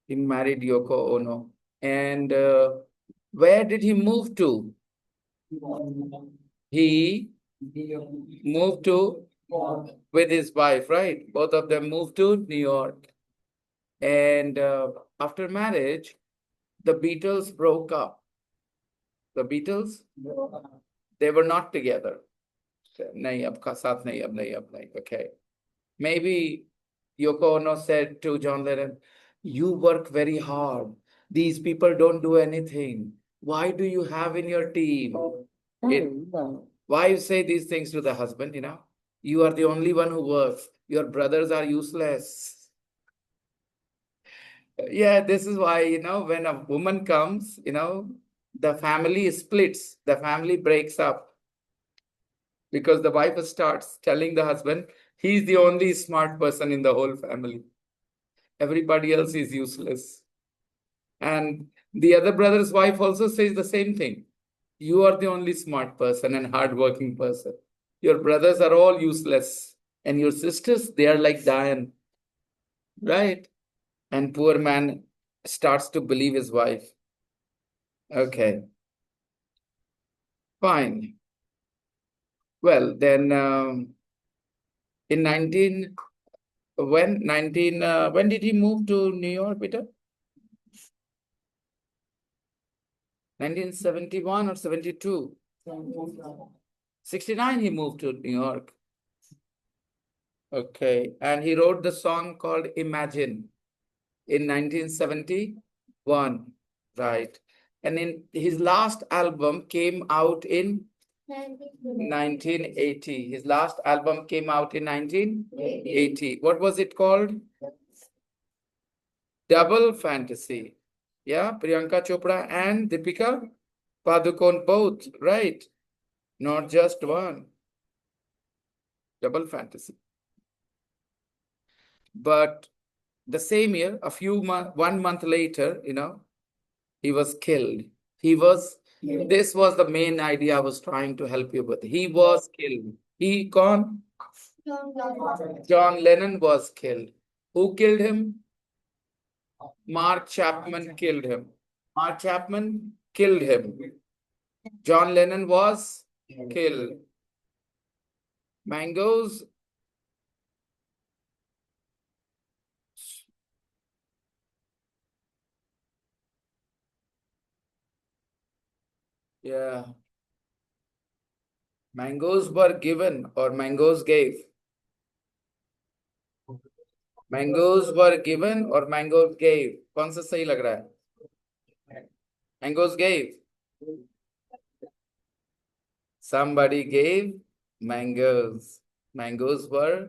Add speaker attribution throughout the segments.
Speaker 1: He married Yoko Ono. And where did he move to? He moved to with his wife, right? Both of them moved to New York. And after marriage, the Beatles broke up. The Beatles, they were not together. नहीं अब का साथ नहीं अब नहीं. Okay. Maybe Yoko Ono said to John Lennon, "You work very hard. These people don't do anything. Why do you have in your team? Why you say these things to the husband, you know? You are the only one who works. Your brothers are useless." Yeah, this is why, when a woman comes, the family splits, the family breaks up because the wife starts telling the husband he's the only smart person in the whole family. Everybody else is useless. And the other brother's wife also says the same thing. You are the only smart person and hardworking person. Your brothers are all useless. And your sisters, they are like Diane. Right? And poor man starts to believe his wife. Okay. Fine. Well, then in when did he move to New York, Peter? 1971 or 72? 69 he moved to New York. Okay. And he wrote the song called Imagine in 1971. Right. And in his last album came out in 1980. His last album came out in 1980. What was it called? Double Fantasy. Yeah, Priyanka Chopra and Deepika Padukone both, right? Not just one. Double Fantasy. But the same year, 1 month later, he was killed. This was the main idea I was trying to help you with. He was killed. He gone. John Lennon was killed. Who killed him? Mark Chapman killed him. Mark Chapman killed him. John Lennon was killed. Mangoes. Yeah. Mangoes were given or mangoes gave. Mangoes were given or mangoes gave. कौन सा सही लग रहा है? Mangoes gave. Somebody gave mangoes. Mangoes were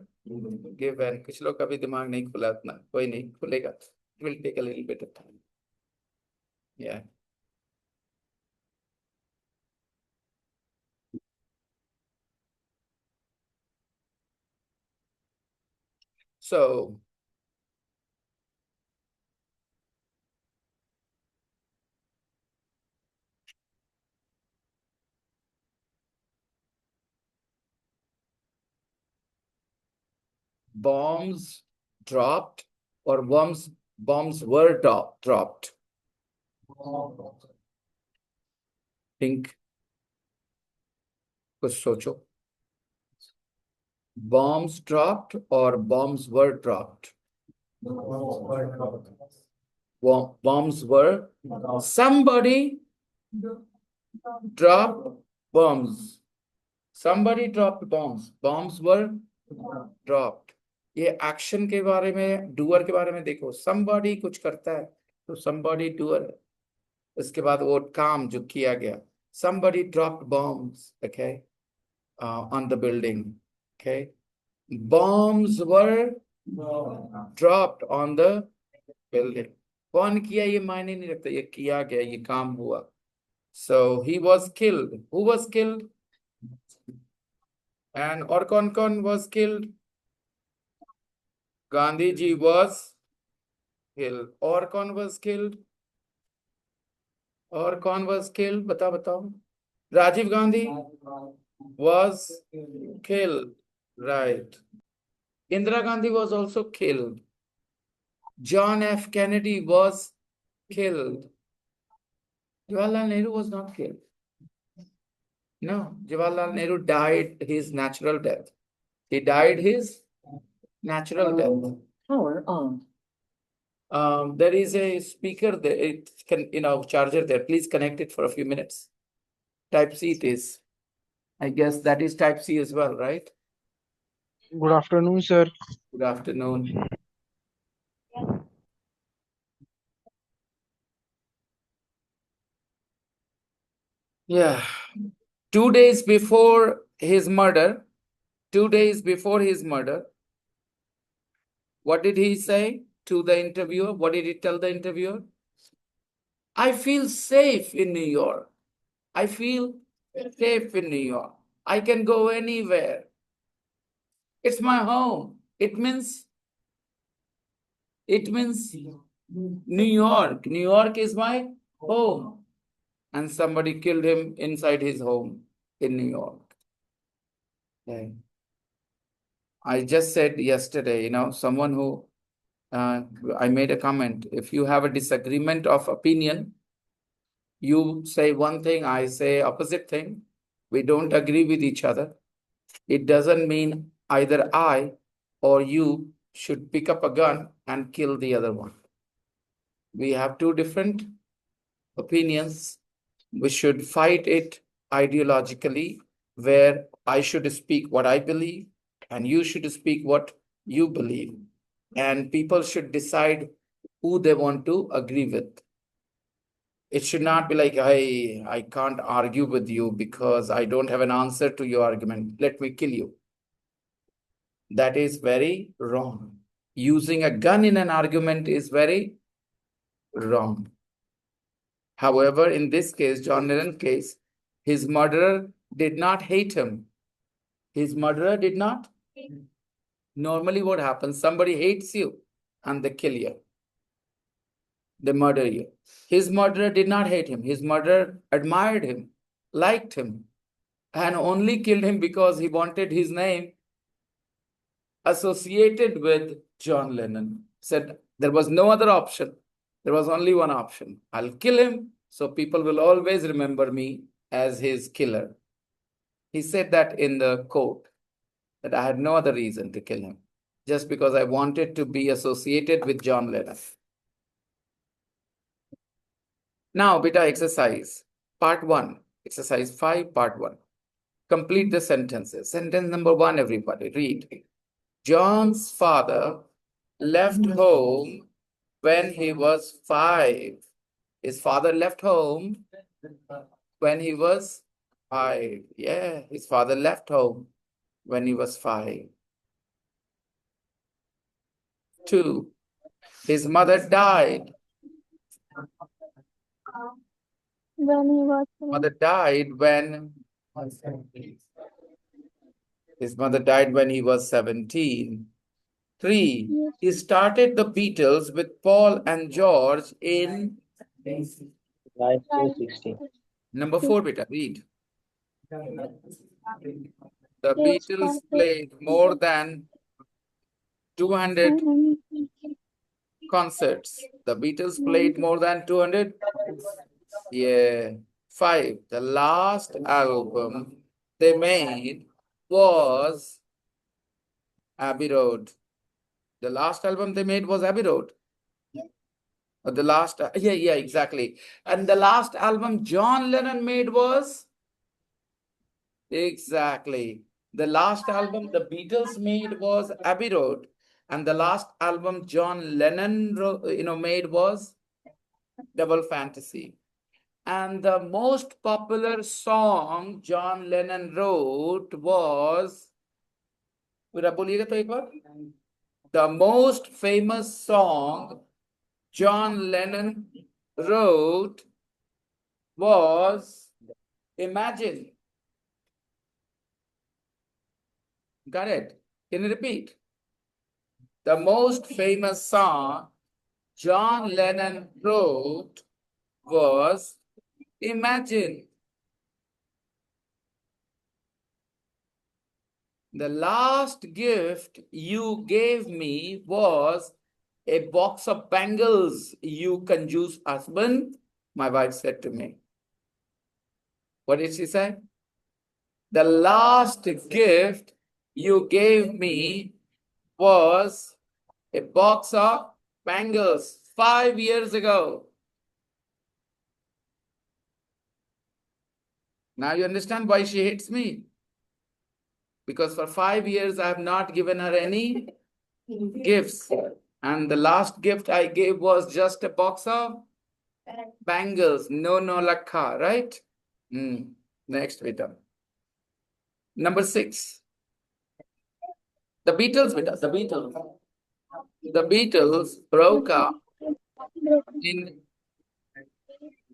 Speaker 1: given. कुछ लोग का भी दिमाग नहीं खुला इतना. कोई नहीं खुलेगा. It will take a little bit of time. Yeah. So bombs dropped or bombs were dropped. Think. कुछ सोचो. Bombs dropped or bombs were dropped? Bombs were. Somebody dropped bombs. Somebody dropped bombs. Bombs were dropped. ये action के बारे में, doer के बारे में देखो. Somebody कुछ करता है तो somebody doer. इसके बाद वो काम जो किया गया. Somebody dropped bombs, okay, on the building, okay. Bombs were dropped on the building. कौन किया ये मायने नहीं रखता. ये किया गया, ये काम हुआ. So he was killed. Who was killed? And और कौन was killed? Gandhi ji was killed. और कौन was killed? और कौन was killed? बताओ. Rajiv Gandhi was killed. Right. Indira Gandhi was also killed. John F. Kennedy was killed. Jawaharlal Nehru was not killed. No, Jawaharlal Nehru died his natural death. He died his natural death.
Speaker 2: Power on.
Speaker 1: There is a speaker there. It can, charger there. Please connect it for a few minutes. Type C it is. I guess that is type C as well, right?
Speaker 3: Good afternoon, sir.
Speaker 1: Good afternoon. Yeah. 2 days before his murder, 2 days before his murder, what did he say to the interviewer? What did he tell the interviewer? I feel safe in New York. I feel safe in New York. I can go anywhere. It's my home. It means New York. New York is my home. And somebody killed him inside his home in New York. Okay. I just said yesterday, someone who I made a comment. If you have a disagreement of opinion, you say one thing, I say opposite thing. We don't agree with each other. It doesn't mean either I or you should pick up a gun and kill the other one. We have two different opinions. We should fight it ideologically, where I should speak what I believe and you should speak what you believe. And people should decide who they want to agree with. It should not be like, I can't argue with you because I don't have an answer to your argument. Let me kill you. That is very wrong. Using a gun in an argument is very wrong. However, in this case, John Lennon case, his murderer did not hate him. His murderer did not. Normally, what happens? Somebody hates you and they kill you. They murder you. His murderer did not hate him. His murderer admired him, liked him, and only killed him because he wanted his name associated with John Lennon. Said there was no other option. There was only one option. I'll kill him so people will always remember me as his killer. He said that in the court, that I had no other reason to kill him, just because I wanted to be associated with John Lennon. Now, beta exercise, part 1, exercise 5, part 1. Complete the sentences. Sentence number 1, everybody, read. John's father left home when he was 5. His father left home when he was 5. Yeah, his father left home when he was 5. 2. His mother died.
Speaker 2: When he was
Speaker 1: Mother died when his mother died when he was 17. 3. He started the Beatles with Paul and George in
Speaker 3: 9:16.
Speaker 1: number 4, beta, read. The Beatles played more than 200 concerts. The Beatles played more than 200. Yeah. 5. The last album they made was Abbey Road. The last album they made was Abbey Road. The last, yeah, exactly. And the last album John Lennon made was exactly. The last album the Beatles made was Abbey Road, and the last album John Lennon made was Double Fantasy. And the most popular song John Lennon wrote was, पूरा बोलिएगा तो एक बार. The most famous song John Lennon wrote was Imagine. Got it? Can you repeat? The most famous song John Lennon wrote was Imagine. The last gift you gave me was a box of bangles, you conjuice husband, my wife said to me. What did she say? The last gift you gave me was a box of bangles 5 years ago. Now you understand why she hates me. Because for 5 years I have not given her any gifts. And the last gift I gave was just a box of bangles. No, no lakha, right? Next, beta. Number 6. The Beatles, beta. The Beatles. The Beatles broke up in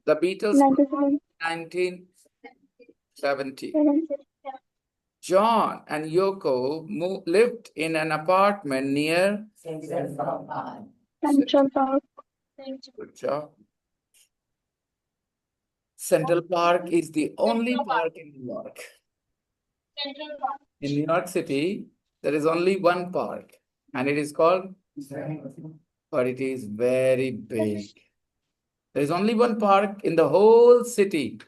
Speaker 1: the Beatles 1970. John and Yoko lived in an apartment near
Speaker 2: Central Park.
Speaker 1: Good job. Central Park is the only park in New York. In New York City, there is only one park, and it is called, but it is very big. There is only one park in the whole city.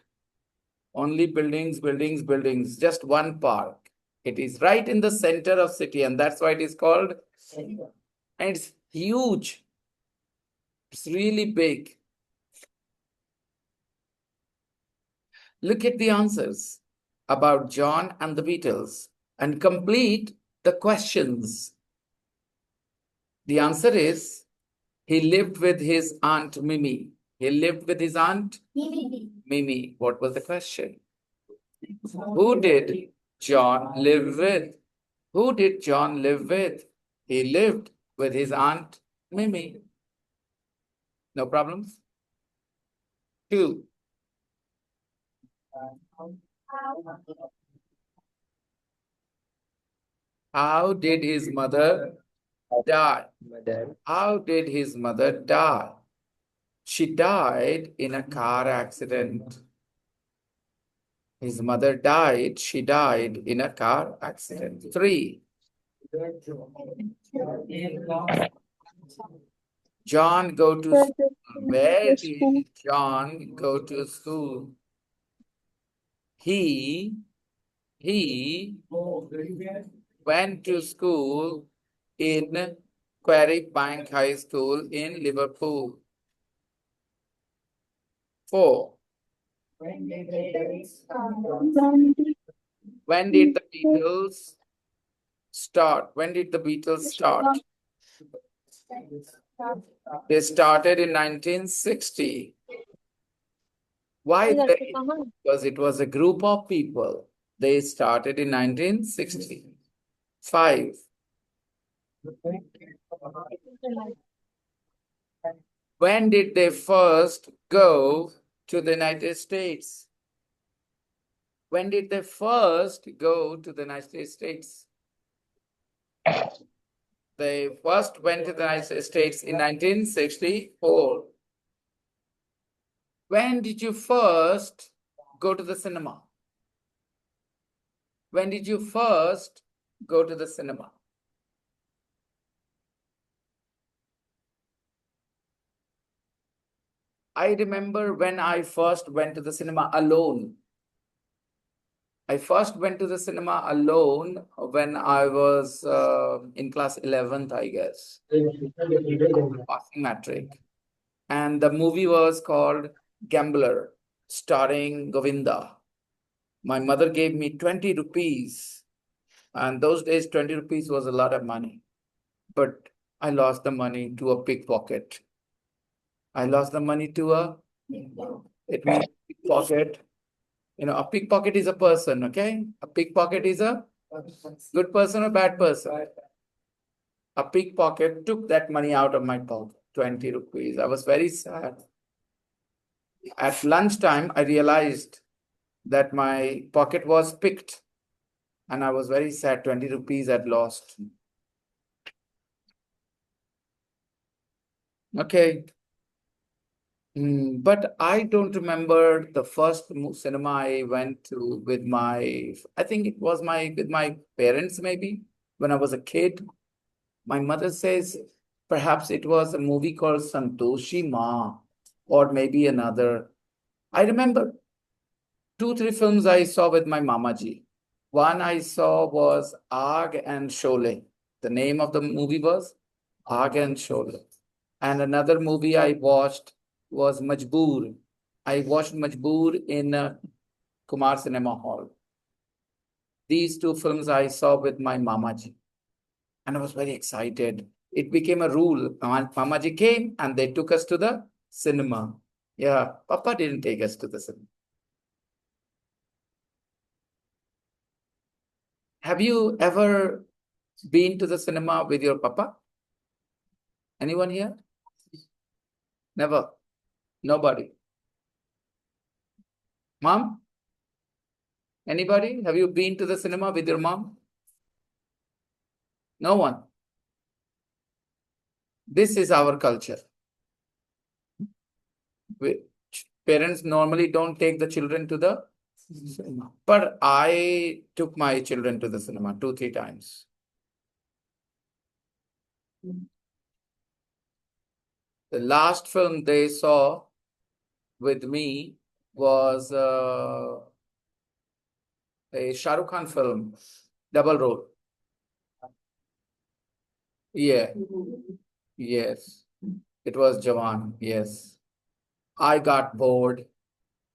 Speaker 1: Only buildings, buildings, buildings, just one park. It is right in the center of city, and that's why it is called, and it's huge. It's really big. Look at the answers about John and the Beatles and complete the questions. The answer is, he lived with his Aunt Mimi. He lived with his Aunt Mimi. What was the question? Who did John live with? Who did John live with? He lived with his Aunt Mimi. No problems? 2. How did his mother die? How did his mother die? She died in a car accident. His mother died. She died in a car accident. 3. John go to school. Where did John go to school? He went to school in Quarry Bank High School in Liverpool. 4. When did the Beatles start? When did the Beatles start? They started in 1960. Why they? Because it was a group of people. They started in 1960. 5. When did they first go to the United States? When did they first go to the United States? They first went to the United States in 1964. When did you first go to the cinema? When did you first go to the cinema? I remember when I first went to the cinema alone. I first went to the cinema alone when I was in class 11th, I guess. Passing matric. And the movie was called Gambler, starring Govinda. My mother gave me 20 rupees. And those days, 20 rupees was a lot of money. But I lost the money to a pickpocket. I lost the money to it means pickpocket. You know, a pickpocket is a person, okay? A pickpocket is a good person or bad person. A pickpocket took that money out of my pocket, 20 rupees. I was very sad. At lunchtime, I realized that my pocket was picked and I was very sad. 20 rupees I'd lost. Okay. But I don't remember the first cinema I went to with I think it was with my parents maybe, when I was a kid. My mother says, Perhaps it was a movie called Santoshi Ma, or maybe another. I remember 2, 3 films I saw with my Mamaji. One I saw was Aag and Sholay. The name of the movie was Aag and Sholay. And another movie I watched was Majboor. I watched Majboor in Kumar Cinema Hall. These 2 films I saw with my Mamaji, and I was very excited. It became a rule. Mamaji came and they took us to the cinema. Yeah, Papa didn't take us to the cinema. Have you ever been to the cinema with your Papa? Anyone here? Never. Nobody. Mom? Anybody? Have you been to the cinema with your mom? No one. This is our culture. Parents normally don't take the children to the cinema. But I took my children to the cinema 2, 3 times. The last film they saw with me was a Shah Rukh Khan film, double role. Yeah, yes. It was Jawan, yes. I got bored,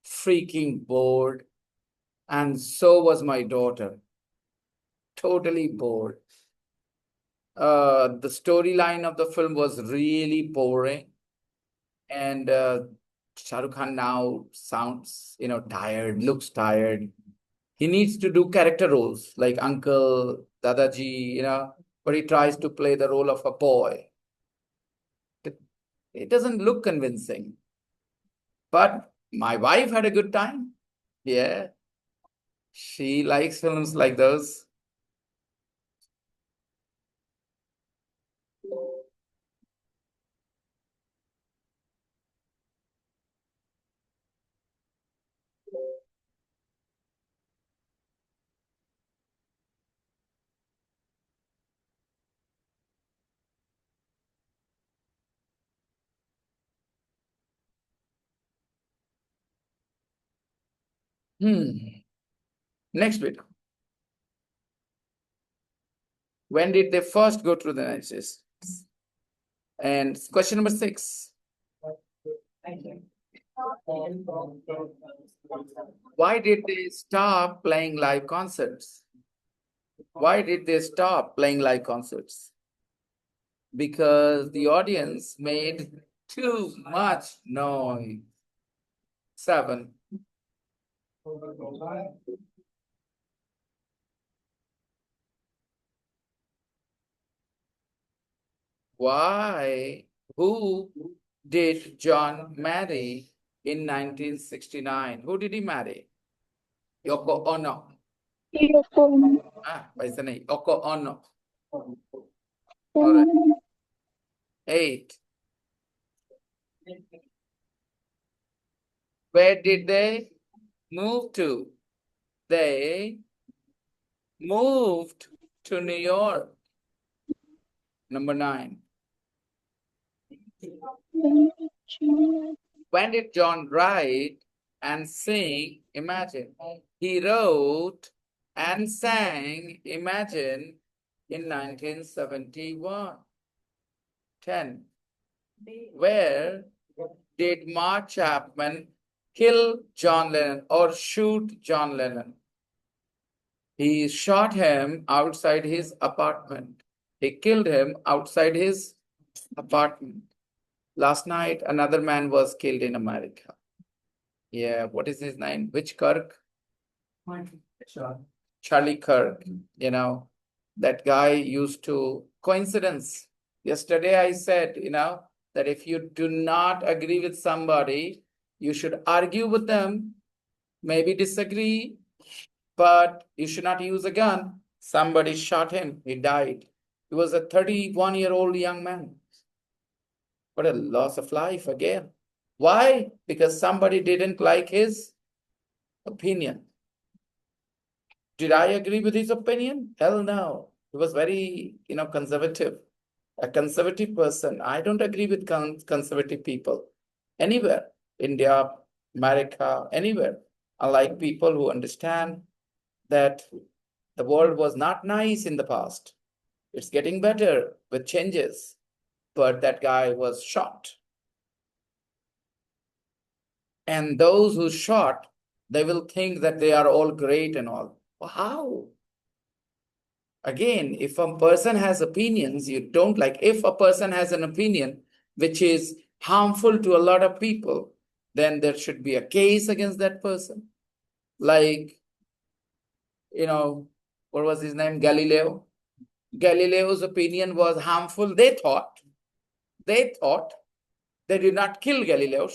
Speaker 1: freaking bored, and so was my daughter. Totally bored. The storyline of the film was really boring, and Shah Rukh Khan now sounds, tired, looks tired. He needs to do character roles like uncle, Dadaji, but he tries to play the role of a boy. It doesn't look convincing. But my wife had a good time. Yeah, she likes films like those. Next bit. When did they first go to the United States? And question number 6. Why did they stop playing live concerts? Why did they stop playing live concerts? Because the audience made too much noise. 7. Why? Who did John marry in 1969? Who did he marry? Yoko Ono.
Speaker 2: Earphone.
Speaker 1: Paisa nahi. Yoko Ono. All right. 8. Where did they move to? They moved to New York. Number 9. When did John write and sing Imagine? He wrote and sang Imagine in 1971. 10. Where did Mark Chapman kill John Lennon or shoot John Lennon? He shot him outside his apartment. He killed him outside his apartment. Last night, another man was killed in America. Yeah, what is his name? Which Kirk? Charlie Kirk. That guy used to, coincidence. Yesterday I said, that if you do not agree with somebody, you should argue with them, maybe disagree, but you should not use a gun. Somebody shot him. He died. He was a 31-year-old young man. What a loss of life again. Why? Because somebody didn't like his opinion. Did I agree with his opinion? Hell no. He was very, conservative. a conservative person. I don't agree with conservative people anywhere, India, America, anywhere. I like people who understand that the world was not nice in the past. It's getting better with changes, but that guy was shot. And those who shot, they will think that they are all great and all. How? Again, if a person has opinions you don't like, if a person has an opinion which is harmful to a lot of people, then there should be a case against that person. Like, what was his name? Galileo. Galileo's opinion was harmful. They thought they did not kill Galileo,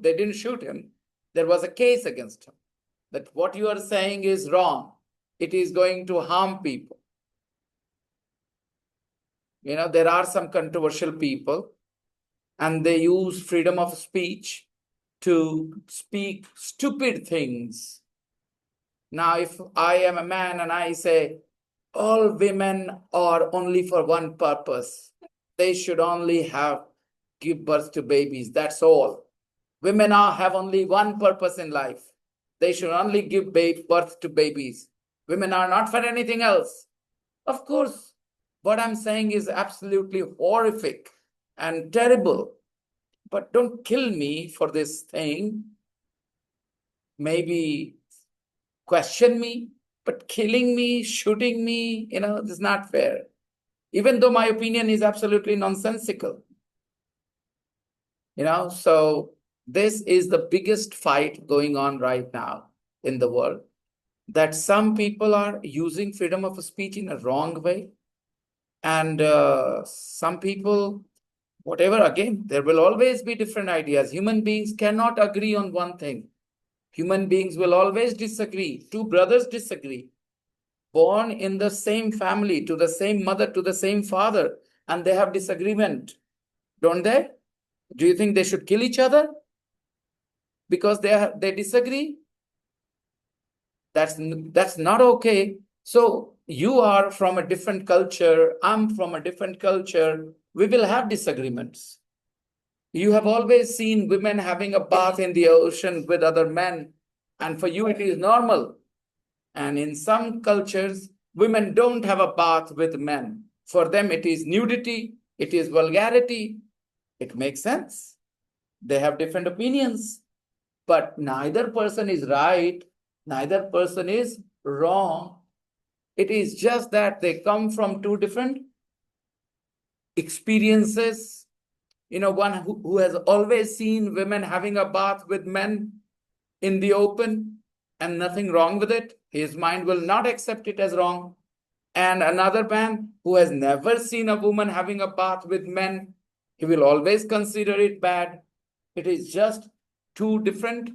Speaker 1: they didn't shoot him. There was a case against him that what you are saying is wrong. It is going to harm people. There are some controversial people and they use freedom of speech to speak stupid things. Now, if I am a man and I say, all women are only for one purpose, they should only give birth to babies. That's all. Women have only one purpose in life. They should only give birth to babies. Women are not for anything else. Of course, what I'm saying is absolutely horrific and terrible. But don't kill me for this thing. Maybe question me, but killing me, shooting me, this is not fair. Even though my opinion is absolutely nonsensical. So this is the biggest fight going on right now in the world, that some people are using freedom of speech in a wrong way. And some people, whatever, again, there will always be different ideas. Human beings cannot agree on one thing. Human beings will always disagree. Two brothers disagree, born in the same family, to the same mother, to the same father, and they have disagreement, don't they? Do you think they should kill each other because they disagree? That's not okay. So you are from a different culture, I'm from a different culture. We will have disagreements. You have always seen women having a bath in the ocean with other men, and for you it is normal. And in some cultures, women don't have a bath with men. For them, it is nudity, it is vulgarity. It makes sense. They have different opinions, but neither person is right, neither person is wrong. It is just that they come from two different experiences. One who has always seen women having a bath with men in the open and nothing wrong with it, his mind will not accept it as wrong. And another man who has never seen a woman having a bath with men, he will always consider it bad. It is just two different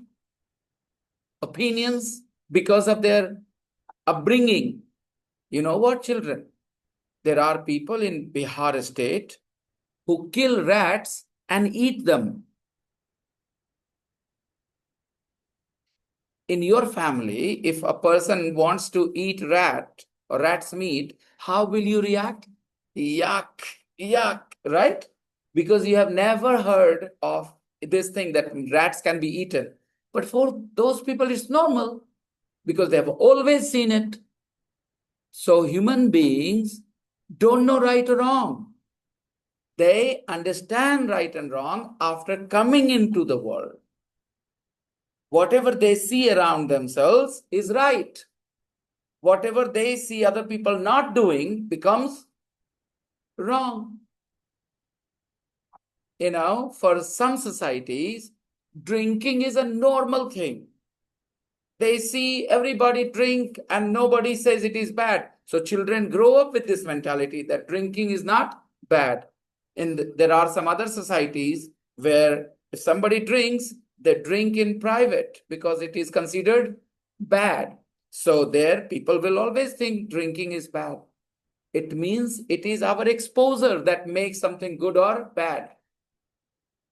Speaker 1: opinions because of their upbringing. You know what, children? There are people in Bihar state who kill rats and eat them. In your family, if a person wants to eat rat or rat's meat, how will you react? Yuck, yuck, right? Because you have never heard of this thing that rats can be eaten. But for those people, it's normal because they have always seen it. So human beings don't know right or wrong. They understand right and wrong after coming into the world. Whatever they see around themselves is right. Whatever they see other people not doing becomes wrong. For some societies, drinking is a normal thing. They see everybody drink and nobody says it is bad. So children grow up with this mentality that drinking is not bad. There are some other societies where if somebody drinks, they drink in private because it is considered bad. So there people will always think drinking is bad. It means it is our exposure that makes something good or bad.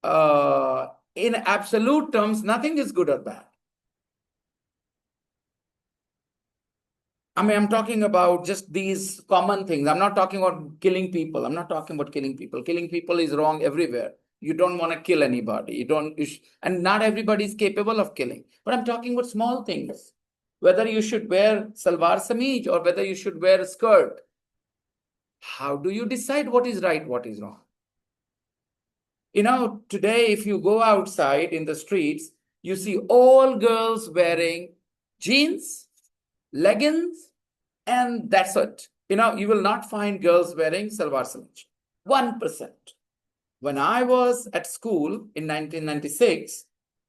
Speaker 1: In absolute terms, nothing is good or bad. I mean, I'm talking about just these common things. I'm not talking about killing people. I'm not talking about killing people. Killing people is wrong everywhere. You don't want to kill anybody. And not everybody is capable of killing. But I'm talking about small things. Whether you should wear salwar sameej or whether you should wear a skirt. How do you decide what is right, what is wrong? Today, if you go outside in the streets, you see all girls wearing jeans, leggings, and that's it. You will not find girls wearing salwar sameej. 1%. When I was at school in 1996,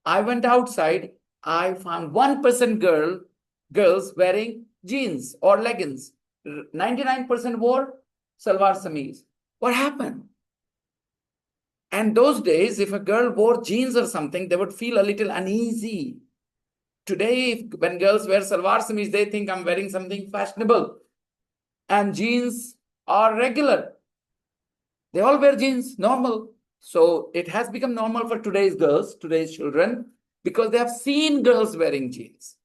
Speaker 1: I went outside. I found 1% girls wearing jeans or leggings. 99% wore salwar sameez. What happened? And those days, if a girl wore jeans or something, they would feel a little uneasy. Today, when girls wear salwar sameez, they think I'm wearing something fashionable. And jeans are regular. They all wear jeans, normal. So it has become normal for today's girls, today's children, because they have seen girls wearing jeans.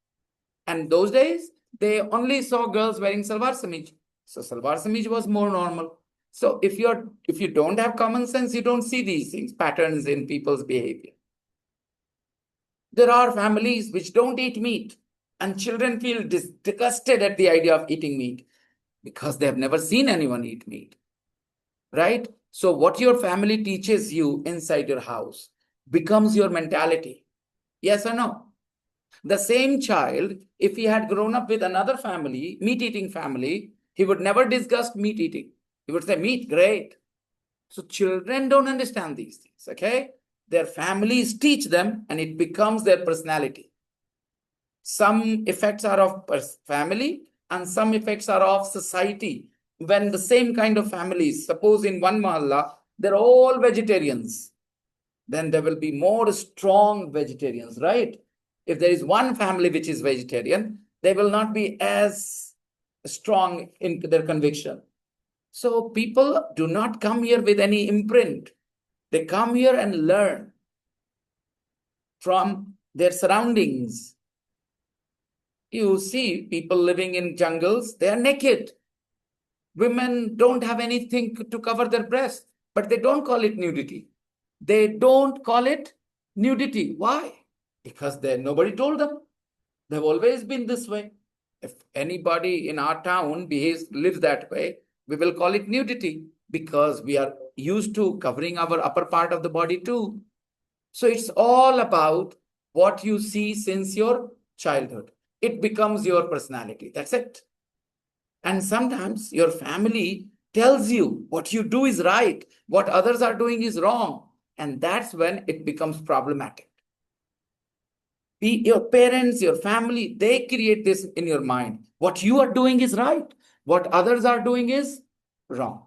Speaker 1: And those days, they only saw girls wearing salwar sameej. So salwar sameej was more normal. So if you don't have common sense, you don't see these things, patterns in people's behavior. There are families which don't eat meat, and children feel disgusted at the idea of eating meat because they have never seen anyone eat meat. Right? So what your family teaches you inside your house becomes your mentality. Yes or no? The same child, if he had grown up with another family, meat-eating family, he would never discuss meat eating. He would say, meat, great. So children don't understand these things, okay? Their families teach them and it becomes their personality. Some effects are of family and some effects are of society. When the same kind of families, suppose in one mahalla, they're all vegetarians, then there will be more strong vegetarians, right? If there is one family which is vegetarian, they will not be as strong in their conviction. So people do not come here with any imprint. They come here and learn from their surroundings. You see people living in jungles, they are naked. Women don't have anything to cover their breasts, but they don't call it nudity. They don't call it nudity. Why? Because nobody told them. They've always been this way. If anybody in our town lives that way, we will call it nudity because we are used to covering our upper part of the body too. So it's all about what you see since your childhood. It becomes your personality. That's it. And sometimes your family tells you what you do is right, what others are doing is wrong. And that's when it becomes problematic. Your parents, your family, they create this in your mind. What you are doing is right. What others are doing is wrong.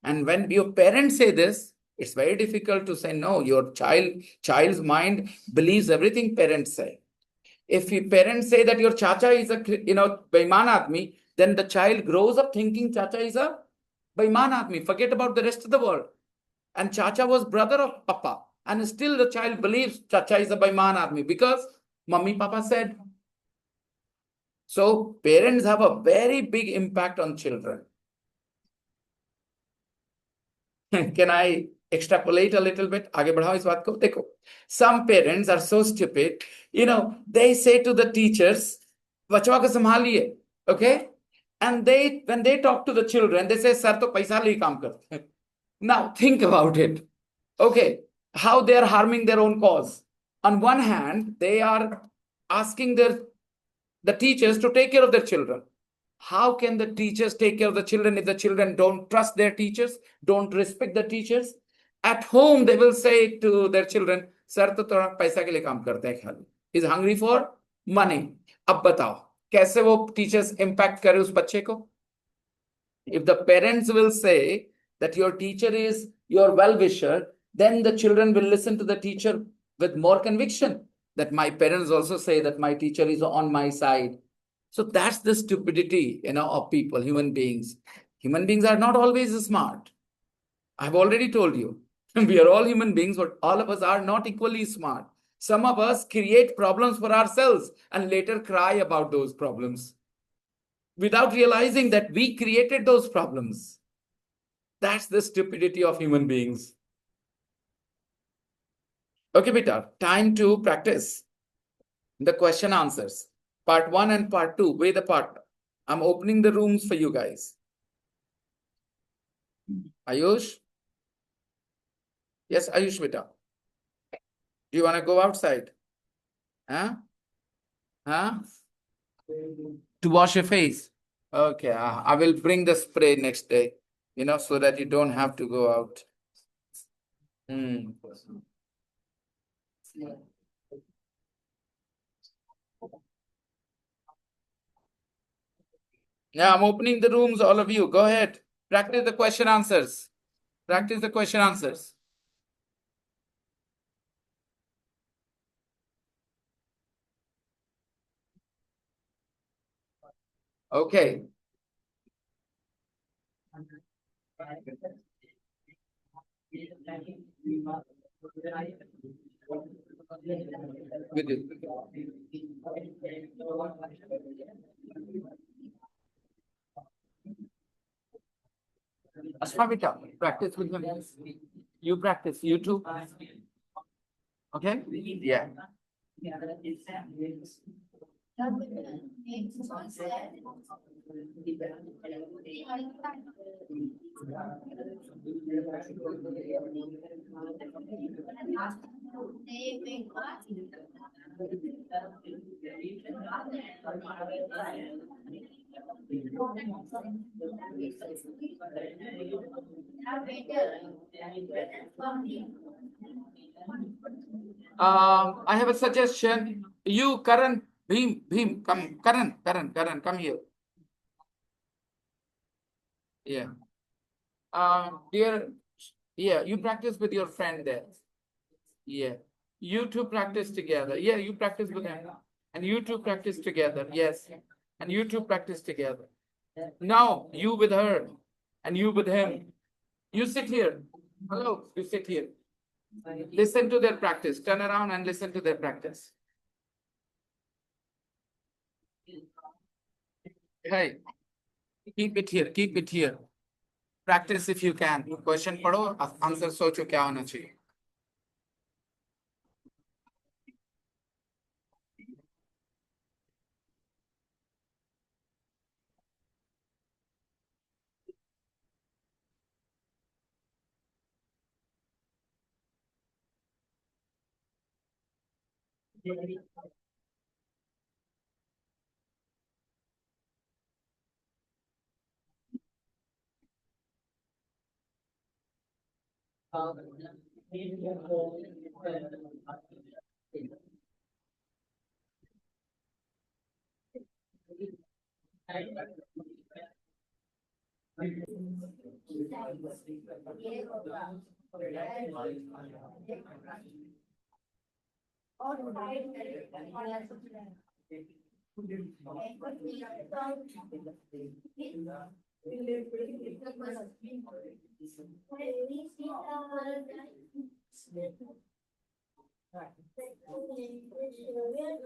Speaker 1: And when your parents say this, it's very difficult to say no. Your child's mind believes everything parents say. If your parents say that your chacha is a beiman admi, then the child grows up thinking chacha is a beiman admi. Forget about the rest of the world. And chacha was brother of papa. And still the child believes chacha is a beiman admi because mummy papa said. So parents have a very big impact on children. Can I extrapolate a little bit? आगे बढ़ाओ इस बात को. देखो, some parents are so stupid. They say to the teachers, बचवा को संभालिए, okay? And when they talk to the children, they say, sir तो पैसा लिए काम करते हैं. Now think about it. Okay, how they are harming their own cause. On one hand, they are asking the teachers to take care of their children. How can the teachers take care of the children if the children don't trust their teachers, don't respect the teachers? At home, they will say to their children, sir तो थोड़ा पैसा के लिए काम करते हैं खाली. He's hungry for money. अब बताओ कैसे वो teachers impact करे उस बच्चे को? If the parents will say that your teacher is your well-wisher, then the children will listen to the teacher with more conviction. That my parents also say that my teacher is on my side. So that's the stupidity, of people, human beings. Human beings are not always smart. I've already told you. We are all human beings, but all of us are not equally smart. Some of us create problems for ourselves and later cry about those problems. without realizing that we created those problems. That's the stupidity of human beings. Okay, beta, time to practice the question answers. Part 1 and part 2, way the part. I'm opening the rooms for you guys. Ayush? Yes, Ayush, beta. Do you want to go outside? Huh? Huh? To wash your face. Okay, I will bring the spray next day, so that you don't have to go out. Hmm. Yeah, I'm opening the rooms, all of you. Go ahead. Practice the question answers. Practice the question answers. Okay. With you. Asmavita, practice with me. You practice, you too. Okay? Yeah. I have a suggestion. You, Karan, Bhim, come, Karan, come here. Yeah. Dear, yeah, you practice with your friend there. Yeah. You two practice together. Yeah, you practice with him. And you two practice together. Yes. And you two practice together. Now, you with her and you with him. You sit here. Hello, you sit here. Listen to their practice. Turn around and listen to their practice. Hey, keep it here. Keep it here. Practice if you can. Question पढ़ो, answer सोचो क्या होना चाहिए.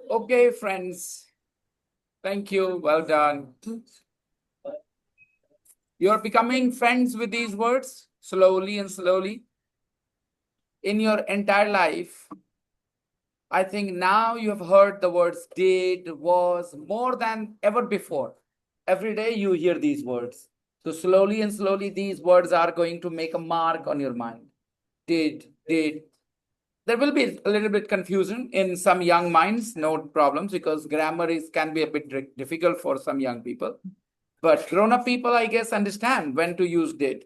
Speaker 1: Okay, friends. Thank you. Well done. You're becoming friends with these words slowly and slowly in your entire life. I think now you have heard the words did, was more than ever before. Every day you hear these words. So slowly and slowly, these words are going to make a mark on your mind. Did. There will be a little bit confusion in some young minds, no problems, because grammar can be a bit difficult for some young people. But grown-up people, I guess, understand when to use did,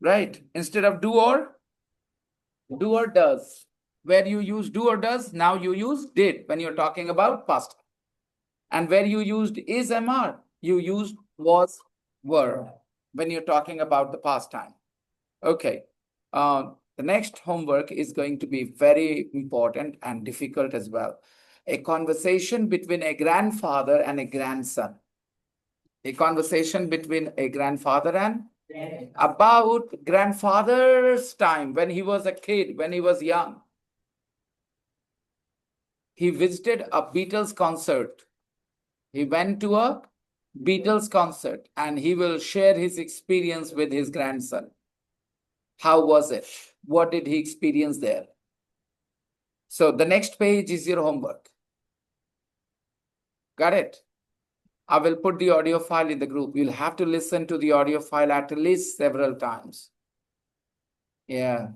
Speaker 1: right? Instead of do or does. Where you use do or does, now you use did when you're talking about past. And where you used is MR, you used was, were when you're talking about the past time. Okay. The next homework is going to be very important and difficult as well. A conversation between a grandfather and a grandson. A conversation between a grandfather and about grandfather's time when he was a kid, when he was young. He visited a Beatles concert. He went to a Beatles concert, and he will share his experience with his grandson. How was it? What did he experience there? So the next page is your homework. Got it? I will put the audio file in the group. You'll have to listen to the audio file at least several times. Yeah.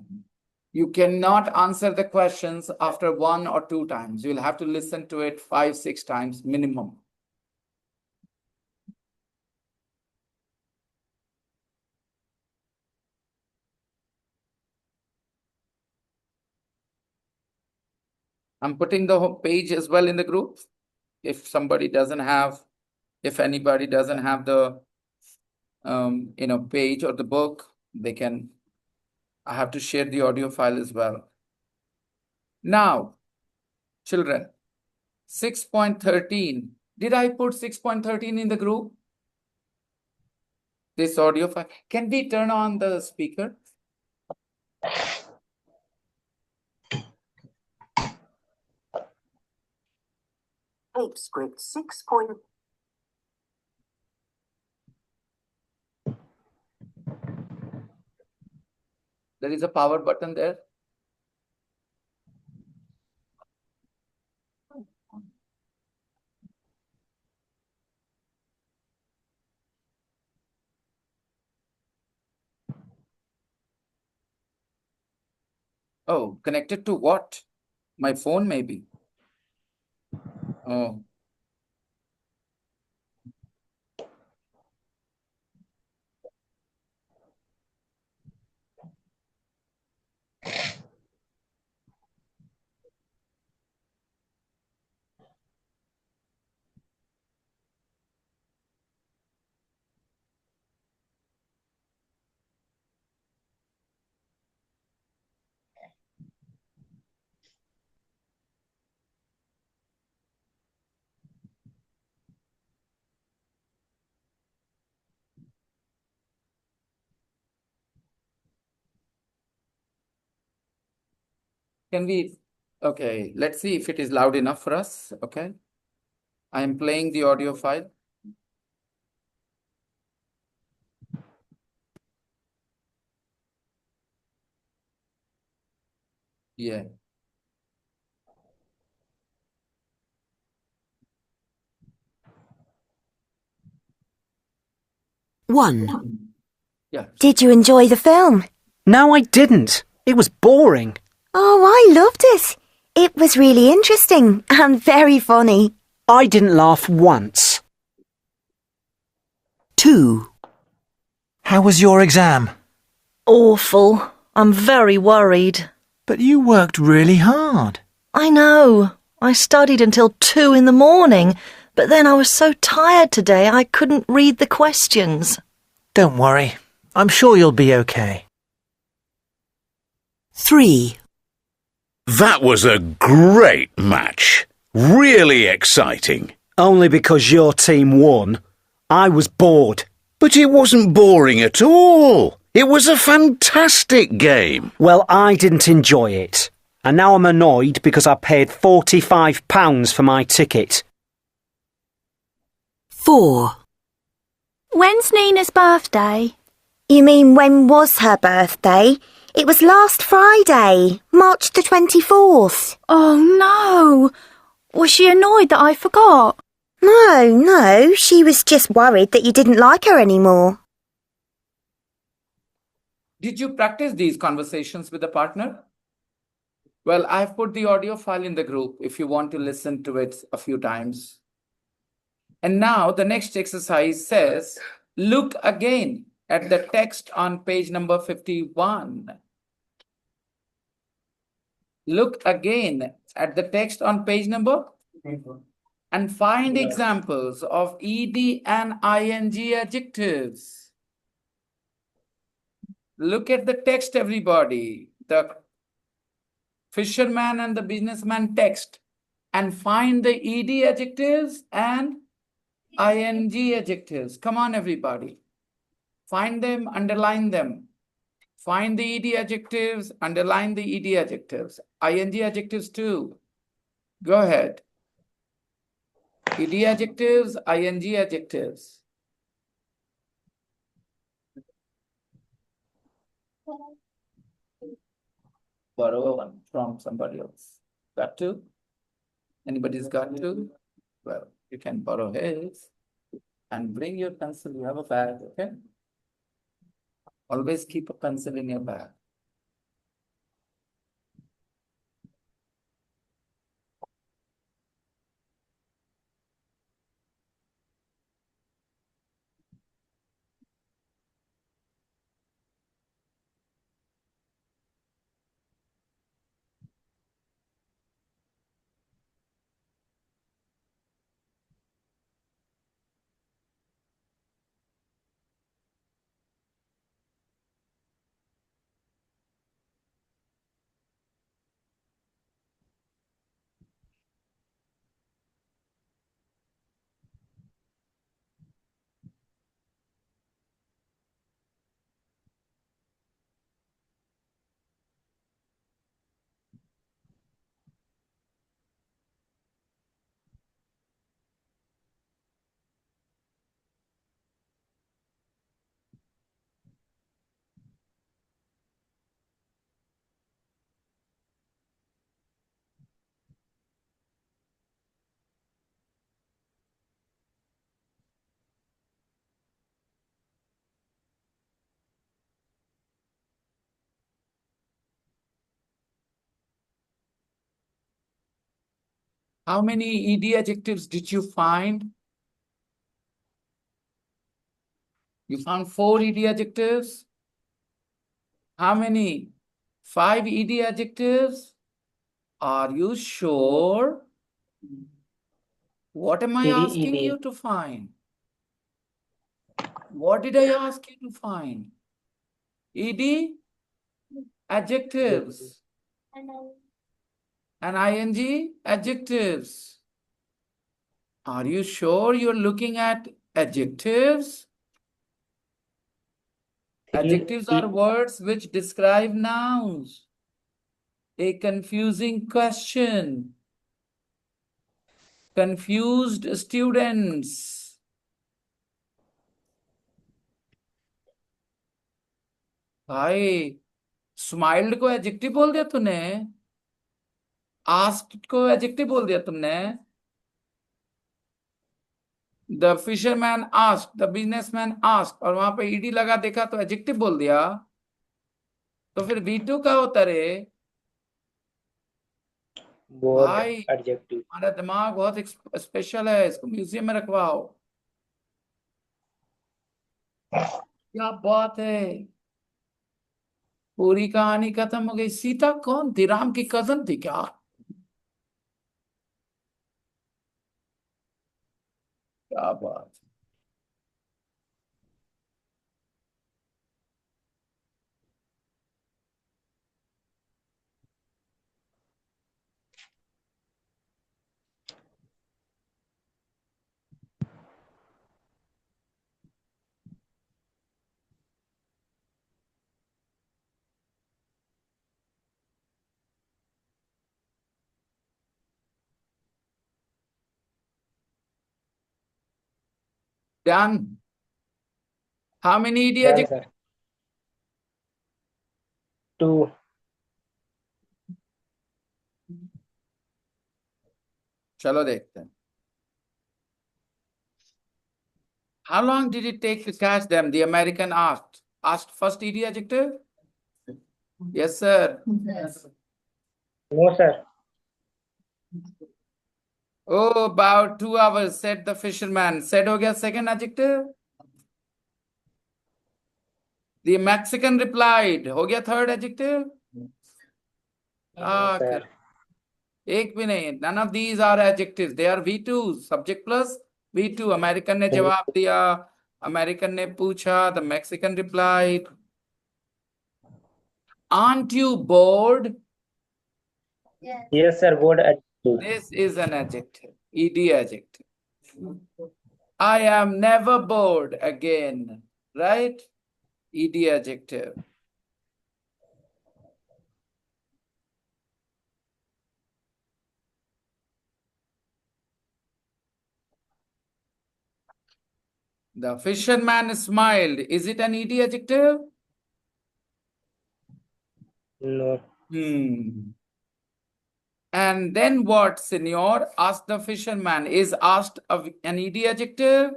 Speaker 1: You cannot answer the questions after 1 or 2 times. You'll have to listen to it 5, 6 times minimum. I'm putting the whole page as well in the group. If anybody doesn't have the page or the book, they can. I have to share the audio file as well. Now, children, 6.13. Did I put 6.13 in the group? This audio file. Can we turn on the speaker?
Speaker 4: Tape script 6.
Speaker 1: There is a power button there. Oh, connected to what? My phone, maybe. Oh. Can we? Okay, let's see if it is loud enough for us. Okay. I am playing the audio file. Yeah. Yeah.
Speaker 4: Did you enjoy the film?
Speaker 5: No, I didn't. It was boring.
Speaker 4: Oh, I loved it. It was really interesting and very funny.
Speaker 5: I didn't laugh once.
Speaker 6: 2. How was your exam?
Speaker 7: Awful. I'm very worried.
Speaker 6: But you worked really hard.
Speaker 7: I know. I studied until 2 in the morning, but then I was so tired today I couldn't read the questions.
Speaker 6: Don't worry. I'm sure you'll be okay. 3.
Speaker 8: That was a great match. Really exciting.
Speaker 5: Only because your team won. I was bored.
Speaker 8: But it wasn't boring at all. It was a fantastic game.
Speaker 5: Well, I didn't enjoy it. And now I'm annoyed because I paid £45 for my ticket.
Speaker 6: 4.
Speaker 2: When's Nina's birthday?
Speaker 4: You mean when was her birthday? It was last Friday, March the 24th.
Speaker 2: Oh no! Was she annoyed that I forgot?
Speaker 4: No, she was just worried that you didn't like her anymore.
Speaker 1: Did you practice these conversations with a partner? Well, I've put the audio file in the group if you want to listen to it a few times. And now the next exercise says, look again at the text on page number 51. Look again at the text on page number and find examples of ed and ing adjectives. Look at the text, everybody. The fisherman and the businessman text, and find the ed adjectives and ing adjectives. Come on, everybody. Find them, underline them. Find the ed adjectives, underline the ed adjectives. Ing adjectives too. Go ahead. ED adjectives, ing adjectives. Borrow one from somebody else. Got to? Anybody's got to? Well, you can borrow his and bring your pencil. You have a bag, okay? Always keep a pencil in your bag. How many ED adjectives did you find? You found 4 ED adjectives? How many? 5 ED adjectives? Are you sure? What am I asking you to find? What did I ask you to find? ED adjectives and ing adjectives. Are you sure you're looking at adjectives? Adjectives are words which describe nouns. A confusing question. Confused students. भाई smiled को adjective बोल दिया तूने asked को adjective बोल दिया तुमने the fisherman asked the businessman asked और वहां पे ईडी लगा देखा तो एडजेक्टिव बोल दिया तो फिर V2 का होता रे भाई हमारा दिमाग बहुत स्पेशल है इसको म्यूजियम में रखवाओ क्या बात है पूरी कहानी खत्म हो गई सीता कौन थी राम की कजन थी क्या क्या बात done how many ED adjectives
Speaker 9: 2.
Speaker 1: चलो देखते हैं How long did it take to catch them? The American asked. Asked first ED adjective? Yes, sir.
Speaker 9: No, sir.
Speaker 1: Oh, about 2 hours, said the fisherman. Said हो गया second adjective? The Mexican replied. हो गया third adjective? Ah,
Speaker 9: sir.
Speaker 1: एक भी नहीं. None of these are adjectives. They are V2. Subject plus V2. American ने जवाब दिया. American ने पूछा. The Mexican replied. Aren't you bored?
Speaker 9: Yes, sir. Board adjective.
Speaker 1: This is an adjective. ED adjective. I am never bored again. Right? ED adjective. The fisherman smiled. Is it an ed adjective?
Speaker 9: No.
Speaker 1: And then what, senor? Asked the fisherman. Is asked an ed adjective?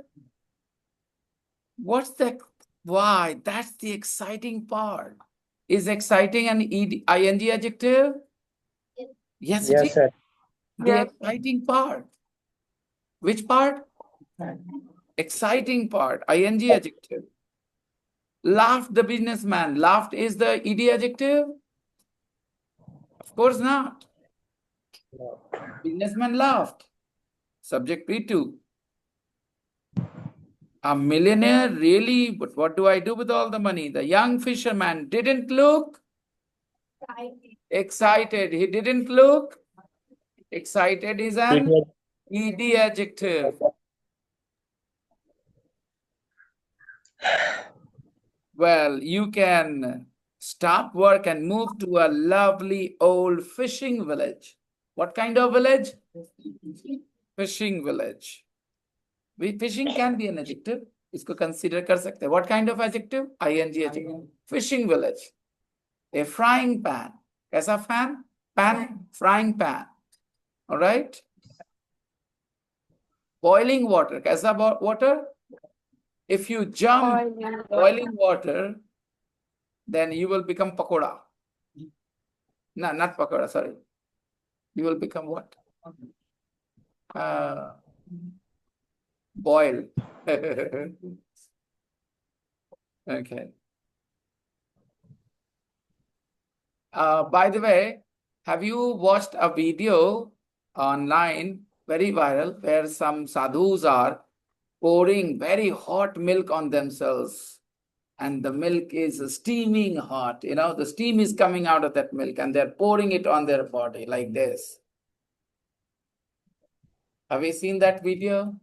Speaker 1: What's the why? That's the exciting part. Is exciting an ing adjective? Yes, it
Speaker 9: Yes,
Speaker 1: is.
Speaker 9: sir.
Speaker 1: The exciting part. Which part? Exciting part. Ing adjective. Laughed the businessman. Laughed is the ed adjective? Of course not.
Speaker 9: No.
Speaker 1: Businessman laughed. Subject P2. A millionaire, really? But what do I do with all the money? The young fisherman didn't look excited. He didn't look excited is an ed adjective. Well, you can stop work and move to a lovely old fishing village. What kind of village? Fishing village. Fishing can be an adjective. इसको consider कर सकते हैं. What kind of adjective? ing adjective. Fishing village. A frying pan. कैसा fan? Pan, frying pan. All right. Boiling water. कैसा water? If you jump boiling water, then you will become pakoda. No, not pakoda, sorry. You will become what? Boiled. Okay. By the way, have you watched a video online, very viral, where some sadhus are pouring very hot milk on themselves, and the milk is steaming hot, the steam is coming out of that milk, and they're pouring it on their body like this. Have you seen that video?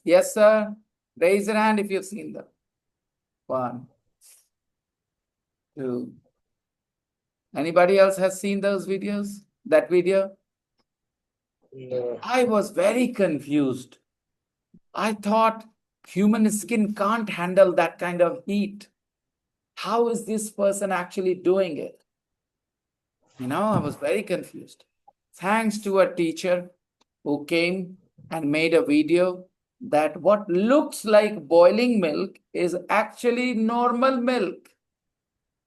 Speaker 1: Yes, sir. Raise your hand if you've seen that. 1, 2. Anybody else has seen those videos? That video?
Speaker 9: No.
Speaker 1: I was very confused. I thought human skin can't handle that kind of heat. How is this person actually doing it? I was very confused. Thanks to a teacher who came and made a video that what looks like boiling milk is actually normal milk.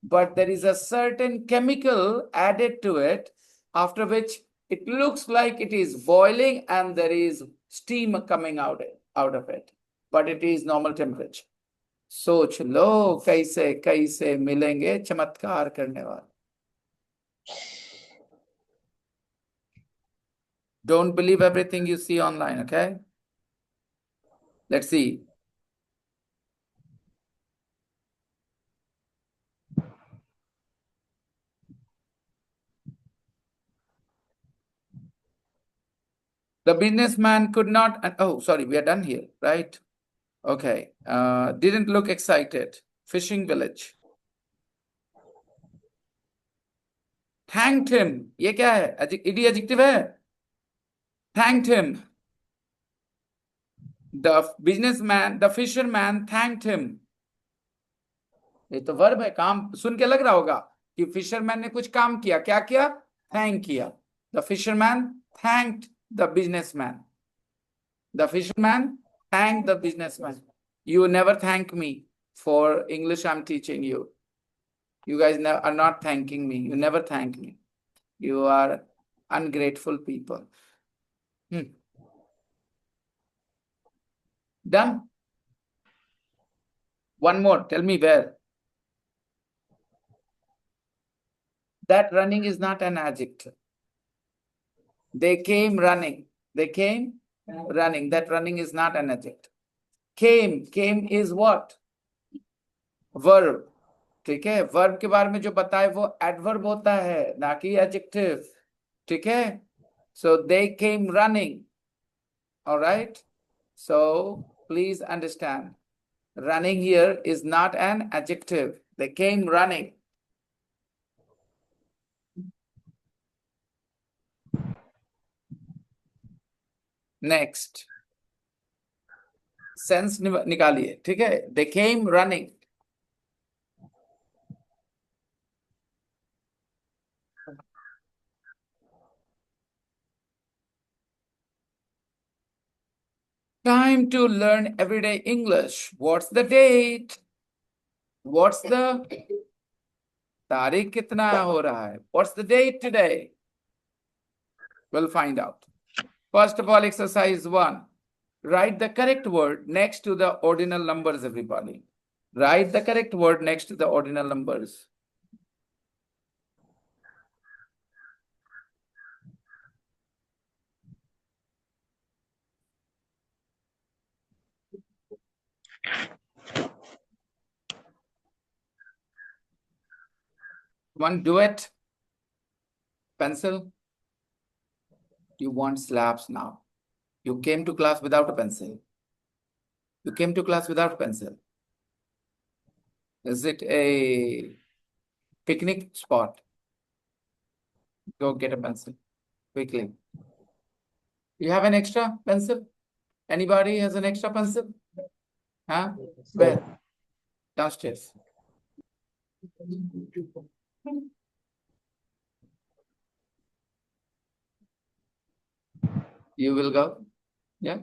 Speaker 1: But there is a certain chemical added to it, after which it looks like it is boiling and there is steam coming out of it. But it is normal temperature. सोच लो कैसे कैसे मिलेंगे चमत्कार करने वाले. Don't believe everything you see online, okay? Let's see. The businessman could not, oh, sorry, we are done here, right? Okay. Didn't look excited. Fishing village. Thanked him. ये क्या है? ed adjective है. Thanked him. The fisherman thanked him. ये तो verb है. काम सुन के लग रहा होगा कि फिशरमैन ने कुछ काम किया. क्या किया? Thank किया. The fisherman thanked the businessman. The fisherman thanked the businessman. You never thank me for English I'm teaching you. You guys are not thanking me. You never thank me. You are ungrateful people. Done? One more. Tell me where. That running is not an adjective. They came running. They came running. That running is not an adjective. Came is what? Verb. ठीक है. Verb के बारे में जो बताए वो adverb होता है, ना कि adjective. ठीक है. So they came running. All right. So please understand. Running here is not an adjective. They came running. Next. Sense निकालिए, ठीक है? They came running. Time to learn everyday English. What's the date? What's the तारीख कितना हो रहा है? What's the date today? We'll find out. First of all, exercise 1. Write the correct word next to the ordinal numbers, everybody. Write the correct word next to the ordinal numbers. One duet. Pencil. You want slaps now. You came to class without a pencil. You came to class without a pencil. Is it a picnic spot? Go get a pencil quickly. You have an extra pencil? Anybody has an extra pencil? Huh? Where? Downstairs. You will go? Yeah.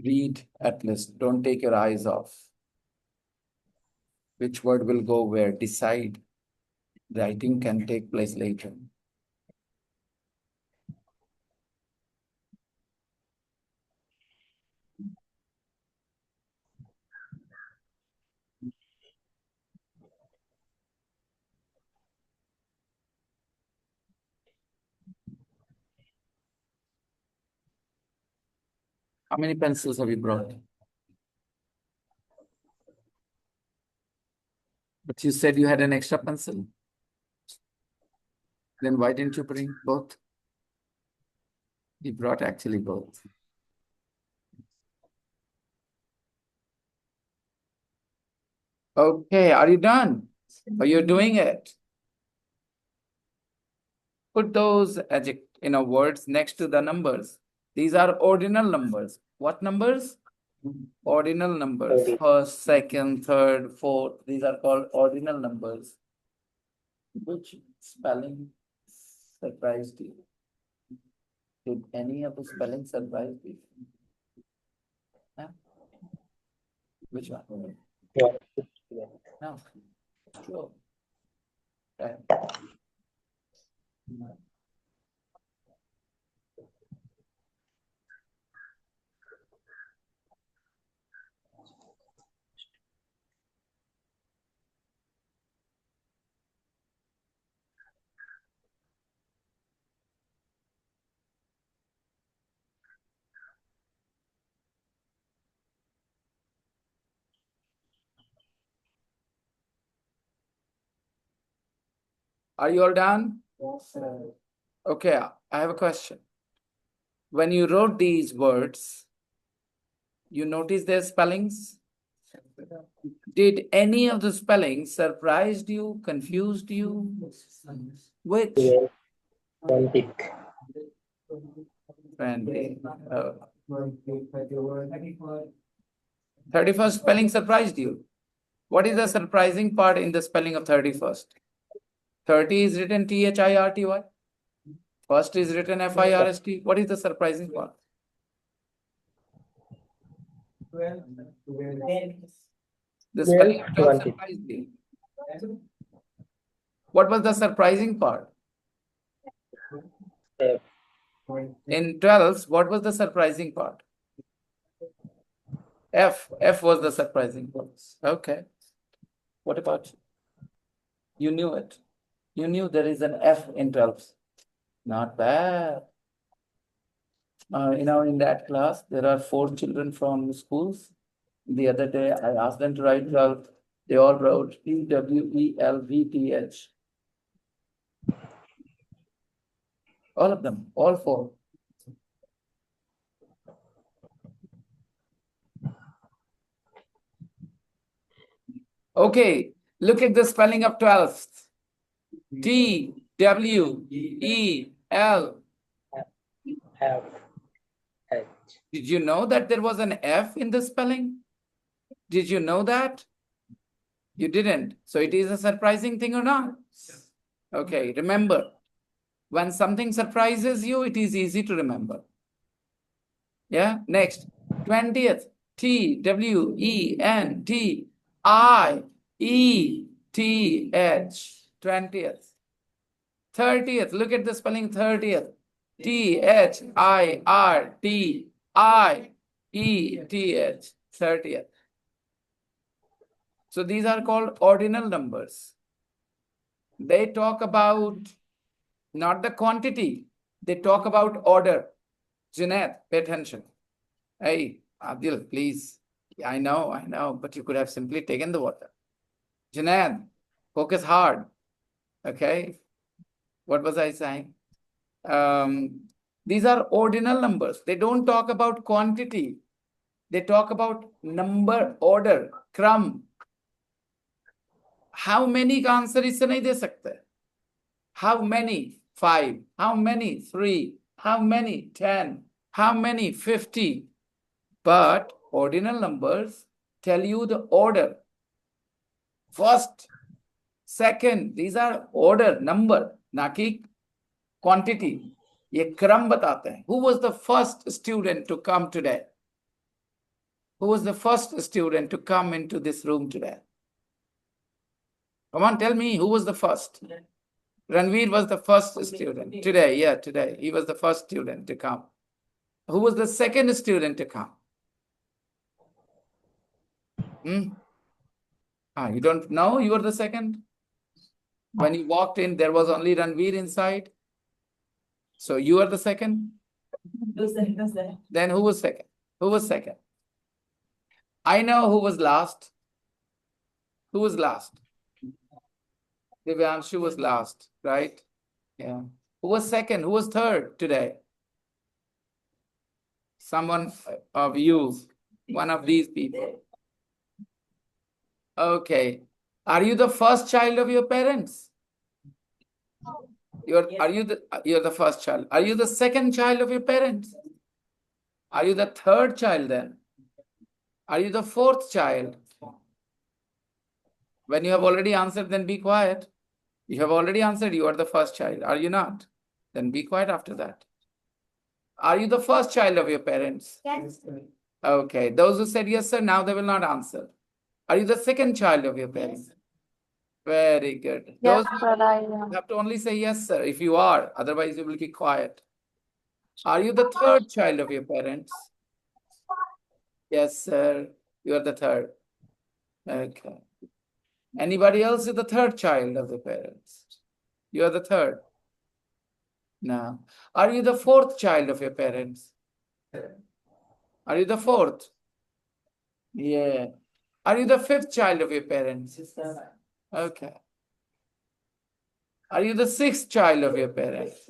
Speaker 1: Read at least. Don't take your eyes off. Which word will go where? Decide. Writing can take place later. How many pencils have you brought? But you said you had an extra pencil. Then why didn't you bring both? You brought actually both. Okay, are you done? Are you doing it? Put those words next to the numbers. These are ordinal numbers. What numbers? Ordinal numbers.
Speaker 9: Ordinal.
Speaker 1: First, second, third, fourth. These are called ordinal numbers. Which spelling surprised you? Did any of the spelling surprise you? Huh? Which one?
Speaker 9: Yeah.
Speaker 1: No. Sure. Okay. Are you all done? Yes. Okay, I have a question. When you wrote these words, you noticed their spellings? Did any of the spellings surprised you, confused you? Which?
Speaker 9: Yeah. One tick.
Speaker 1: Friendly. 31st spelling surprised you? What is the surprising part in the spelling of 31st? 30 is written THIRTY. First is written FIRST. What is the surprising part? The spelling of 12
Speaker 9: 20.
Speaker 1: surprised me. What was the surprising part?
Speaker 9: F.
Speaker 1: In 12s, what was the surprising part? F. F was the surprising part. Okay. What about you? You knew it. You knew there is an F in 12s. Not bad. In that class, there are 4 children from schools. The other day, I asked them to write 12. They all wrote PWELVTH. All of them, all 4. Okay, look at the spelling of 12th. TWEL.
Speaker 9: F. H.
Speaker 1: Did you know that there was an F in the spelling? Did you know that? You didn't. So it is a surprising thing or not? Okay, remember, when something surprises you, it is easy to remember. Yeah, next, 20th, TWENTIETH, 20th. 30th, look at the spelling 30th, THIRTIETH, 30th. So these are called ordinal numbers. They talk about not the quantity, they talk about order. Junaid, pay attention. Hey, Adil, please. I know, but you could have simply taken the water. Junaid, focus hard. Okay. What was I saying? These are ordinal numbers. They don't talk about quantity. They talk about number, order, क्रम. How many का answer इससे नहीं दे सकते? How many? 5. How many? 3. How many? 10. How many? 50. But ordinal numbers tell you the order. First, second, these are order, number, ना कि quantity. ये क्रम बताते हैं. Who was the first student to come today? Who was the first student to come into this room today? Come on, tell me, who was the first? Ranveer was the first student today. Yeah, today. He was the first student to come. Who was the second student to come? You don't know you were the second? When you walked in, there was only Ranveer inside. So you are the second? Then who was second? Who was second? I know who was last. Who was last? Divyanshu was last, right? Yeah. Who was second? Who was third today? Someone of you, one of these people. Okay. Are you the first child of your parents? You're the first child. Are you the second child of your parents? Are you the third child then? Are you the fourth child? When you have already answered, then be quiet. You have already answered, you are the first child. Are you not? Then be quiet after that. Are you the first child of your parents?
Speaker 4: Yes.
Speaker 1: Okay. Those who said yes, sir, now they will not answer. Are you the second child of your parents? Very good. Those who have to only say yes, sir, if you are. Otherwise, you will keep quiet. Are you the third child of your parents? Yes, sir. You are the third. Okay. Anybody else is the third child of the parents? You are the third. No. Are you the fourth child of your parents? Are you the fourth? Yeah. Are you the fifth child of your parents? Okay. Are you the sixth child of your parents?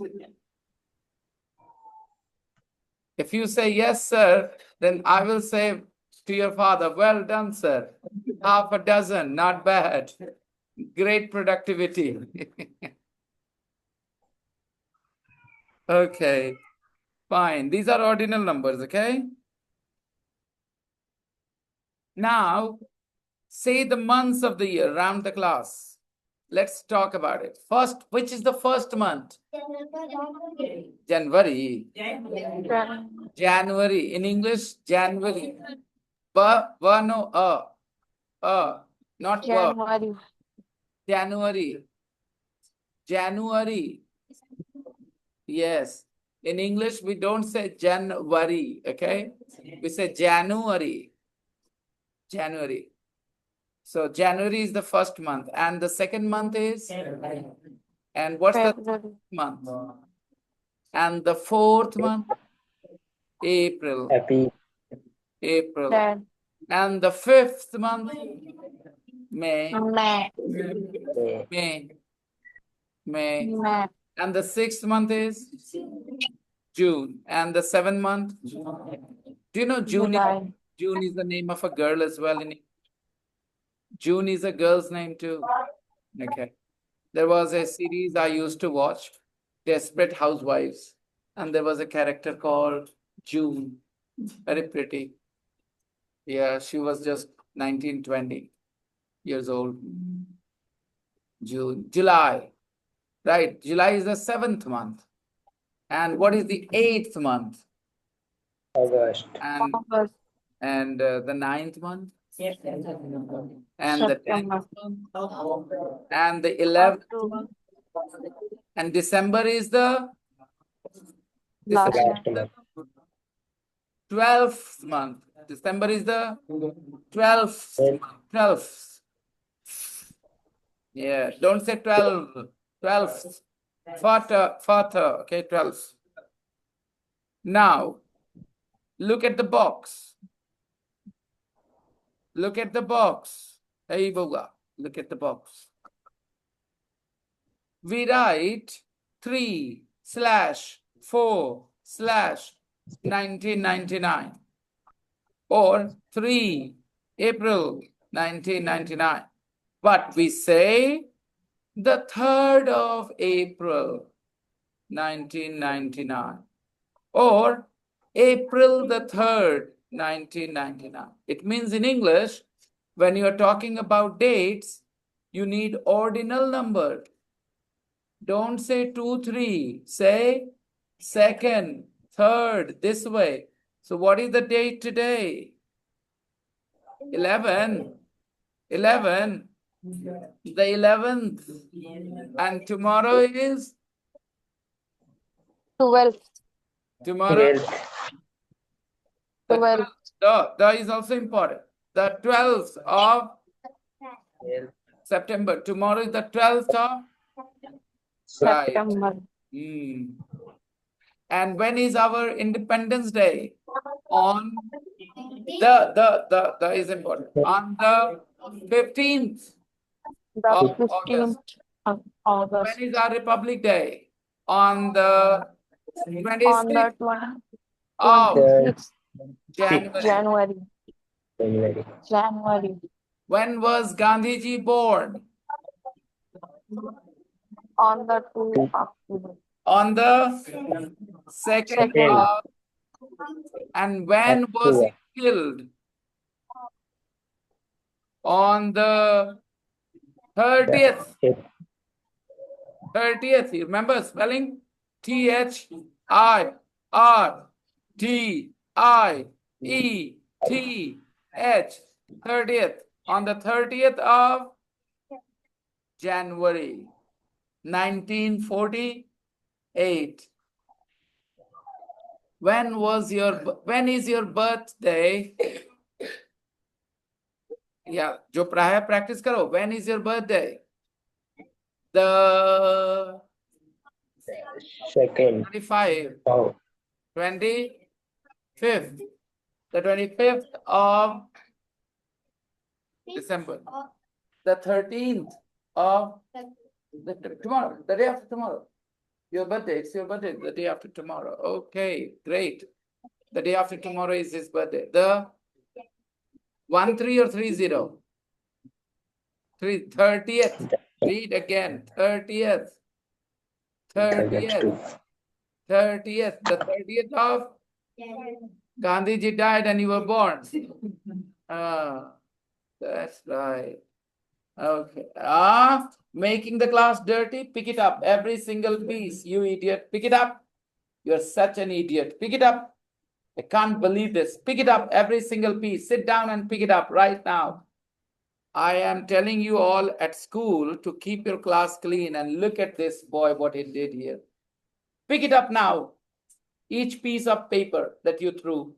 Speaker 1: If you say yes, sir, then I will say to your father, well done, sir. Half a dozen, not bad. Great productivity. Okay, fine. These are ordinal numbers, okay? Now, Say the months of the year around the class. Let's talk about it. First, which is the first month? January. January. In English, January. No, not
Speaker 10: January.
Speaker 1: January. January. Yes. In English, we don't say January, okay? We say January. January. So January is the first month. And the second month is? And what's the
Speaker 10: February.
Speaker 1: third month? And the fourth month? April.
Speaker 9: Happy.
Speaker 1: April.
Speaker 10: Then
Speaker 1: And the fifth month? May.
Speaker 10: May.
Speaker 9: May.
Speaker 1: May. May.
Speaker 10: May.
Speaker 1: And the sixth month is? June. And the seventh month? Do you know June?
Speaker 10: July.
Speaker 1: June is the name of a girl as well. June is a girl's name too. Okay. There was a series I used to watch, Desperate Housewives. And there was a character called June. Very pretty. Yeah, she was just 19, 20 years old. June. July. Right. July is the seventh month. And what is the eighth month?
Speaker 9: August.
Speaker 10: August.
Speaker 1: And the ninth month? And the 10th month? And the 11th month? And December is the?
Speaker 10: Last
Speaker 9: Last
Speaker 10: month.
Speaker 9: month.
Speaker 1: 12th month. December is the 12th month. 12th. Yeah, don't say 12. 12th. Farther. Okay, 12th. Now, look at the box. Look at the box. Hey, Boga, look at the box. We write 3/4/1999 or 3 April 1999. But we say the 3rd of April 1999 or April the 3rd, 1999. It means in English, when you are talking about dates, you need ordinal number. Don't say 2, 3. Say 2nd, 3rd, this way. So what is the date today? 11. 11. The 11th. And tomorrow is?
Speaker 10: 12th.
Speaker 1: Tomorrow?
Speaker 10: 12th.
Speaker 1: The is also important. The 12th of September. Tomorrow is the 12th of?
Speaker 10: September.
Speaker 1: Right. And when is our Independence Day? On the is important. On the 15th
Speaker 10: The
Speaker 1: of
Speaker 10: 15th
Speaker 1: August.
Speaker 10: of August.
Speaker 1: When is our Republic Day? On the
Speaker 10: On
Speaker 1: 26th
Speaker 10: the
Speaker 1: of
Speaker 10: 26th
Speaker 1: January.
Speaker 10: January.
Speaker 1: When was Gandhiji born?
Speaker 10: On the 2nd October.
Speaker 1: On the 2nd of. And when was he killed? On the 30th. 30th. You remember spelling? THIRTIETH. H. 30th. On the 30th of January 1948. When is your birthday? Yeah, jo practice karo. When is your birthday? The
Speaker 9: 2nd.
Speaker 1: 25.
Speaker 9: Oh.
Speaker 1: 25th. The 25th of December. The 13th of tomorrow, the day after tomorrow. Your birthday, it's your birthday, the day after tomorrow. Okay, great. The day after tomorrow is his birthday. The 13 or 30? 30th. Read again. 30th. 30th. 30th. The 30th of Gandhiji died and you were born. The That's right. Okay. Making the class dirty, pick it up. Every single piece, you idiot. Pick it up. You're such an idiot. Pick it up. I can't believe this. Pick it up, every single piece. Sit down and pick it up right now. I am telling you all at school to keep your class clean, and look at this boy, what he did here. Pick it up now. Each piece of paper that you threw.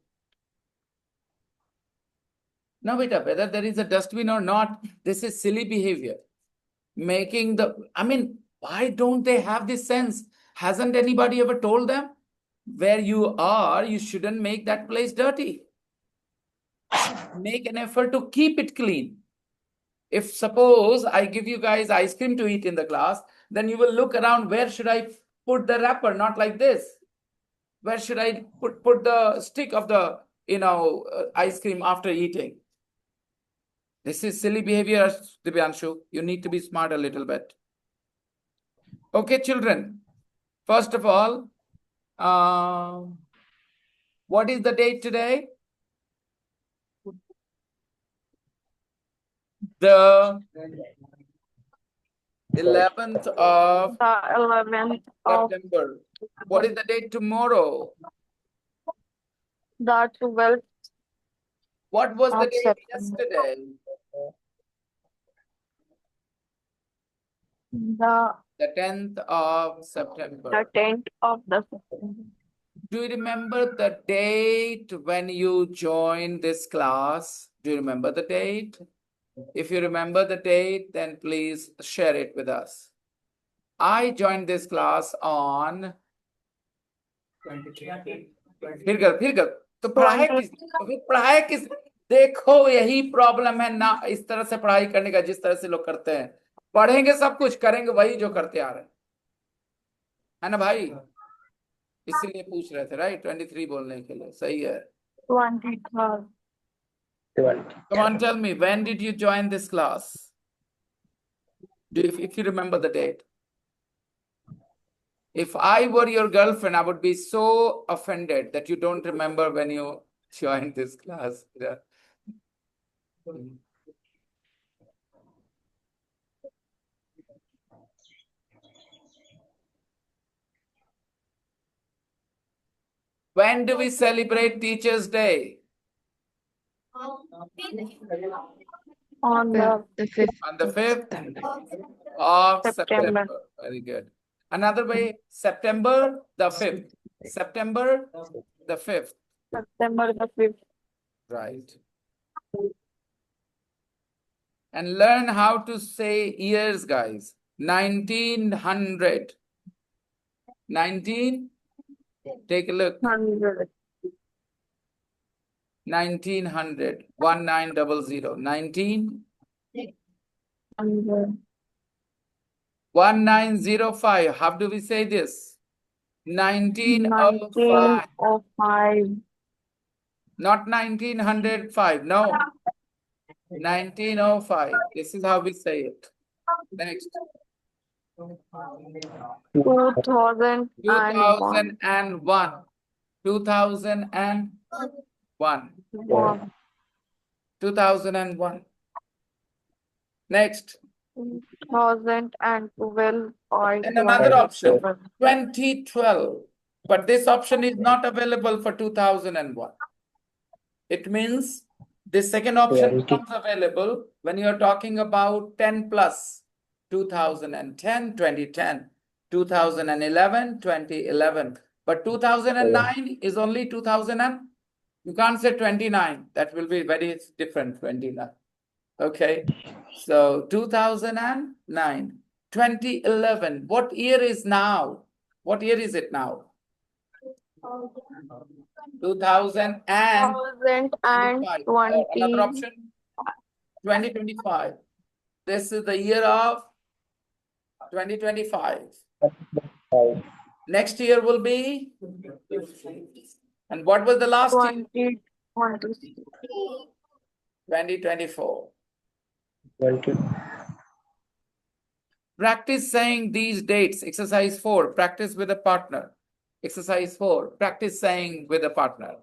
Speaker 1: Now, beta, whether there is a dustbin or not, this is silly behavior. Why don't they have this sense? Hasn't anybody ever told them? Where you are, you shouldn't make that place dirty. Make an effort to keep it clean. If suppose I give you guys ice cream to eat in the class, then you will look around, where should I put the wrapper? Not like this. Where should I put the stick of the ice cream after eating? This is silly behavior, Divyanshu. You need to be smart a little bit. Okay, children. First of all, what is the date today? The 11th of
Speaker 10: The 11th of
Speaker 1: September. What is the date tomorrow?
Speaker 10: the 12th
Speaker 1: What was the
Speaker 10: of
Speaker 1: date
Speaker 10: September.
Speaker 1: yesterday? The 10th of September.
Speaker 10: The 10th of the September.
Speaker 1: Do you remember the date when you joined this class? Do you remember the date? If you remember the date, then please share it with us. I joined this class on फिर तो पढ़ाई किस देखो यही problem है ना, इस तरह से पढ़ाई करने का जिस तरह से लोग करते हैं। पढ़ेंगे सब कुछ, करेंगे वही जो करते आ रहे हैं, है ना भाई? इसीलिए पूछ रहे थे, राइट? 23 बोलने के लिए सही है।
Speaker 10: 23rd.
Speaker 1: Come on, tell me, when did you join this class? If you remember the date. If I were your girlfriend, I would be so offended that you don't remember when you joined this class. Yeah. When do we celebrate Teachers' Day?
Speaker 10: On the
Speaker 7: 5th.
Speaker 1: On the 5th of
Speaker 10: September.
Speaker 1: September. Very good. Another way, September the 5th. September the 5th.
Speaker 10: September the 5th.
Speaker 1: Right. And learn how to say years, guys. 1900. 19. Take a look.
Speaker 10: 100.
Speaker 1: 1900. 1900. 19.
Speaker 10: 100.
Speaker 1: 1905. How do we say this? 1905.
Speaker 10: 1905.
Speaker 1: Not 1905. No. 1905. This is how we say it. Next.
Speaker 10: 2001.
Speaker 1: 2001. 2001. 2001. Next.
Speaker 10: 2012 or
Speaker 1: And another option,
Speaker 10: 2012.
Speaker 1: 2012. But this option is not available for 2001. It means the second option becomes available when you're talking about 10 plus. 2010, 2010. 2011, 2011. But 2009 is only 2000 and you can't say 29. That will be very different, 29. Okay. So 2009, 2011. What year is now? What year is it now? 2025. Another option, 2025. This is the year of 2025. Next year will be, and what was the last year? 2024. Practice saying these dates. Exercise 4, practice with a partner. Exercise 4, practice saying with a partner.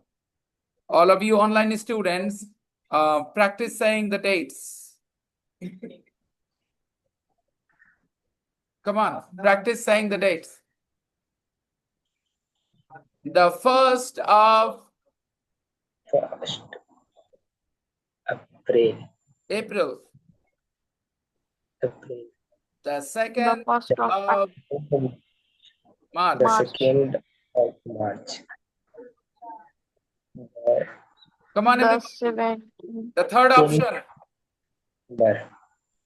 Speaker 1: All of you online students, Practice saying the dates. Come on, practice saying the dates. The 1st of
Speaker 9: First, April.
Speaker 1: April.
Speaker 9: April.
Speaker 1: The
Speaker 10: The
Speaker 1: 2nd
Speaker 10: first of
Speaker 1: of March.
Speaker 9: The
Speaker 10: March.
Speaker 9: 2nd of March. The
Speaker 1: Come on,
Speaker 10: The
Speaker 1: everybody.
Speaker 10: 17th.
Speaker 1: The third option.
Speaker 9: September.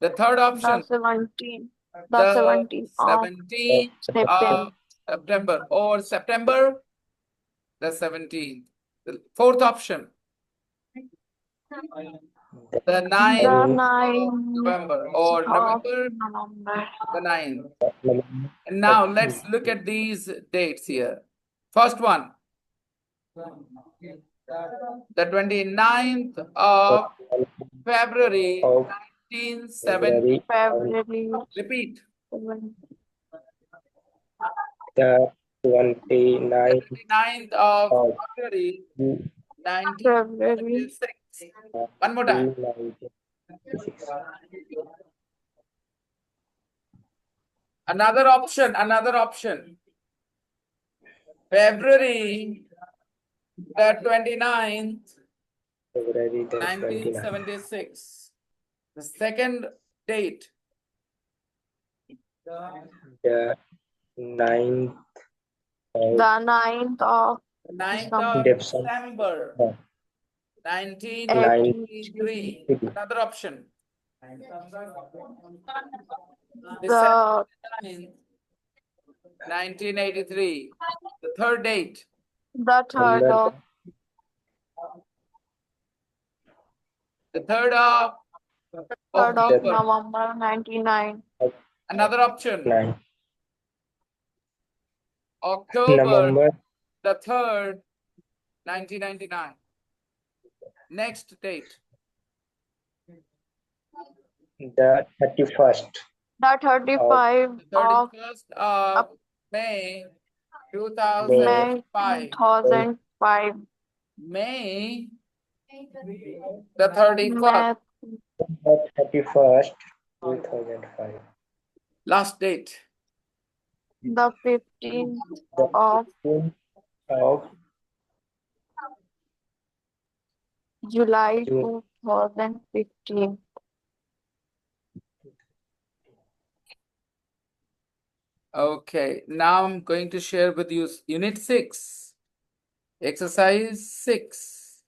Speaker 1: The third
Speaker 10: The
Speaker 1: option.
Speaker 10: 17th. The
Speaker 1: The
Speaker 10: 17th of
Speaker 1: 17th
Speaker 10: September.
Speaker 1: of September or September the 17th. The fourth option. The
Speaker 10: The
Speaker 1: 9th
Speaker 10: 9th
Speaker 1: November or
Speaker 10: of
Speaker 1: November
Speaker 10: November.
Speaker 1: the 9th. And now let's look at these dates here. First one. The 29th of February
Speaker 9: Of
Speaker 1: 1970.
Speaker 10: February.
Speaker 1: Repeat.
Speaker 9: The 29th
Speaker 1: 29th of
Speaker 9: of
Speaker 1: February
Speaker 10: February.
Speaker 1: 1976. One more time.
Speaker 9: 1996.
Speaker 1: Another option. February the 29th,
Speaker 9: February the 29th.
Speaker 1: 1976. The second date.
Speaker 9: The 9th of
Speaker 10: The 9th of
Speaker 1: 9th of
Speaker 9: December.
Speaker 1: December,
Speaker 9: No.
Speaker 1: 1983. Another option. December
Speaker 10: the
Speaker 1: 9th, 1983. The third date.
Speaker 10: the 3rd of
Speaker 1: The 3rd of
Speaker 10: 3rd of
Speaker 1: October.
Speaker 10: November 99.
Speaker 1: Another option.
Speaker 9: 9th
Speaker 1: October
Speaker 9: November.
Speaker 1: the 3rd, 1999. Next date.
Speaker 9: The 31st.
Speaker 10: The 35
Speaker 1: The
Speaker 10: of
Speaker 1: 31st of May
Speaker 10: May
Speaker 1: 2005.
Speaker 10: 2005.
Speaker 1: May the 31st.
Speaker 10: May
Speaker 9: The 31st, 2005.
Speaker 1: Last date.
Speaker 10: the 15th
Speaker 9: The
Speaker 10: of
Speaker 9: 15th of
Speaker 10: July
Speaker 9: June.
Speaker 10: 2015.
Speaker 1: Okay, now I'm going to share with you Unit 6, Exercise 6.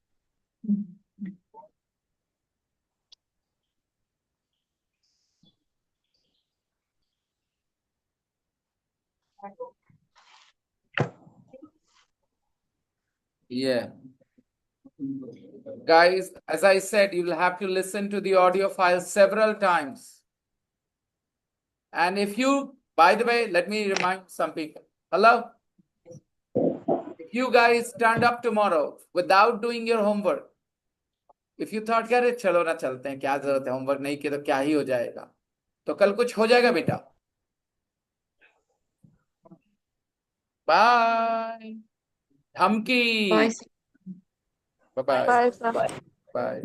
Speaker 1: Yeah. Guys, as I said, you will have to listen to the audio file several times. And if you, by the way, let me remind some people. Hello? If you guys turned up tomorrow without doing your homework, if you thought, अरे चलो ना चलते हैं, क्या जरूरत है, homework नहीं किया तो क्या ही हो जाएगा, तो कल कुछ हो जाएगा बेटा. Bye. धमकी. Bye bye.
Speaker 10: Bye, sir.
Speaker 1: Bye.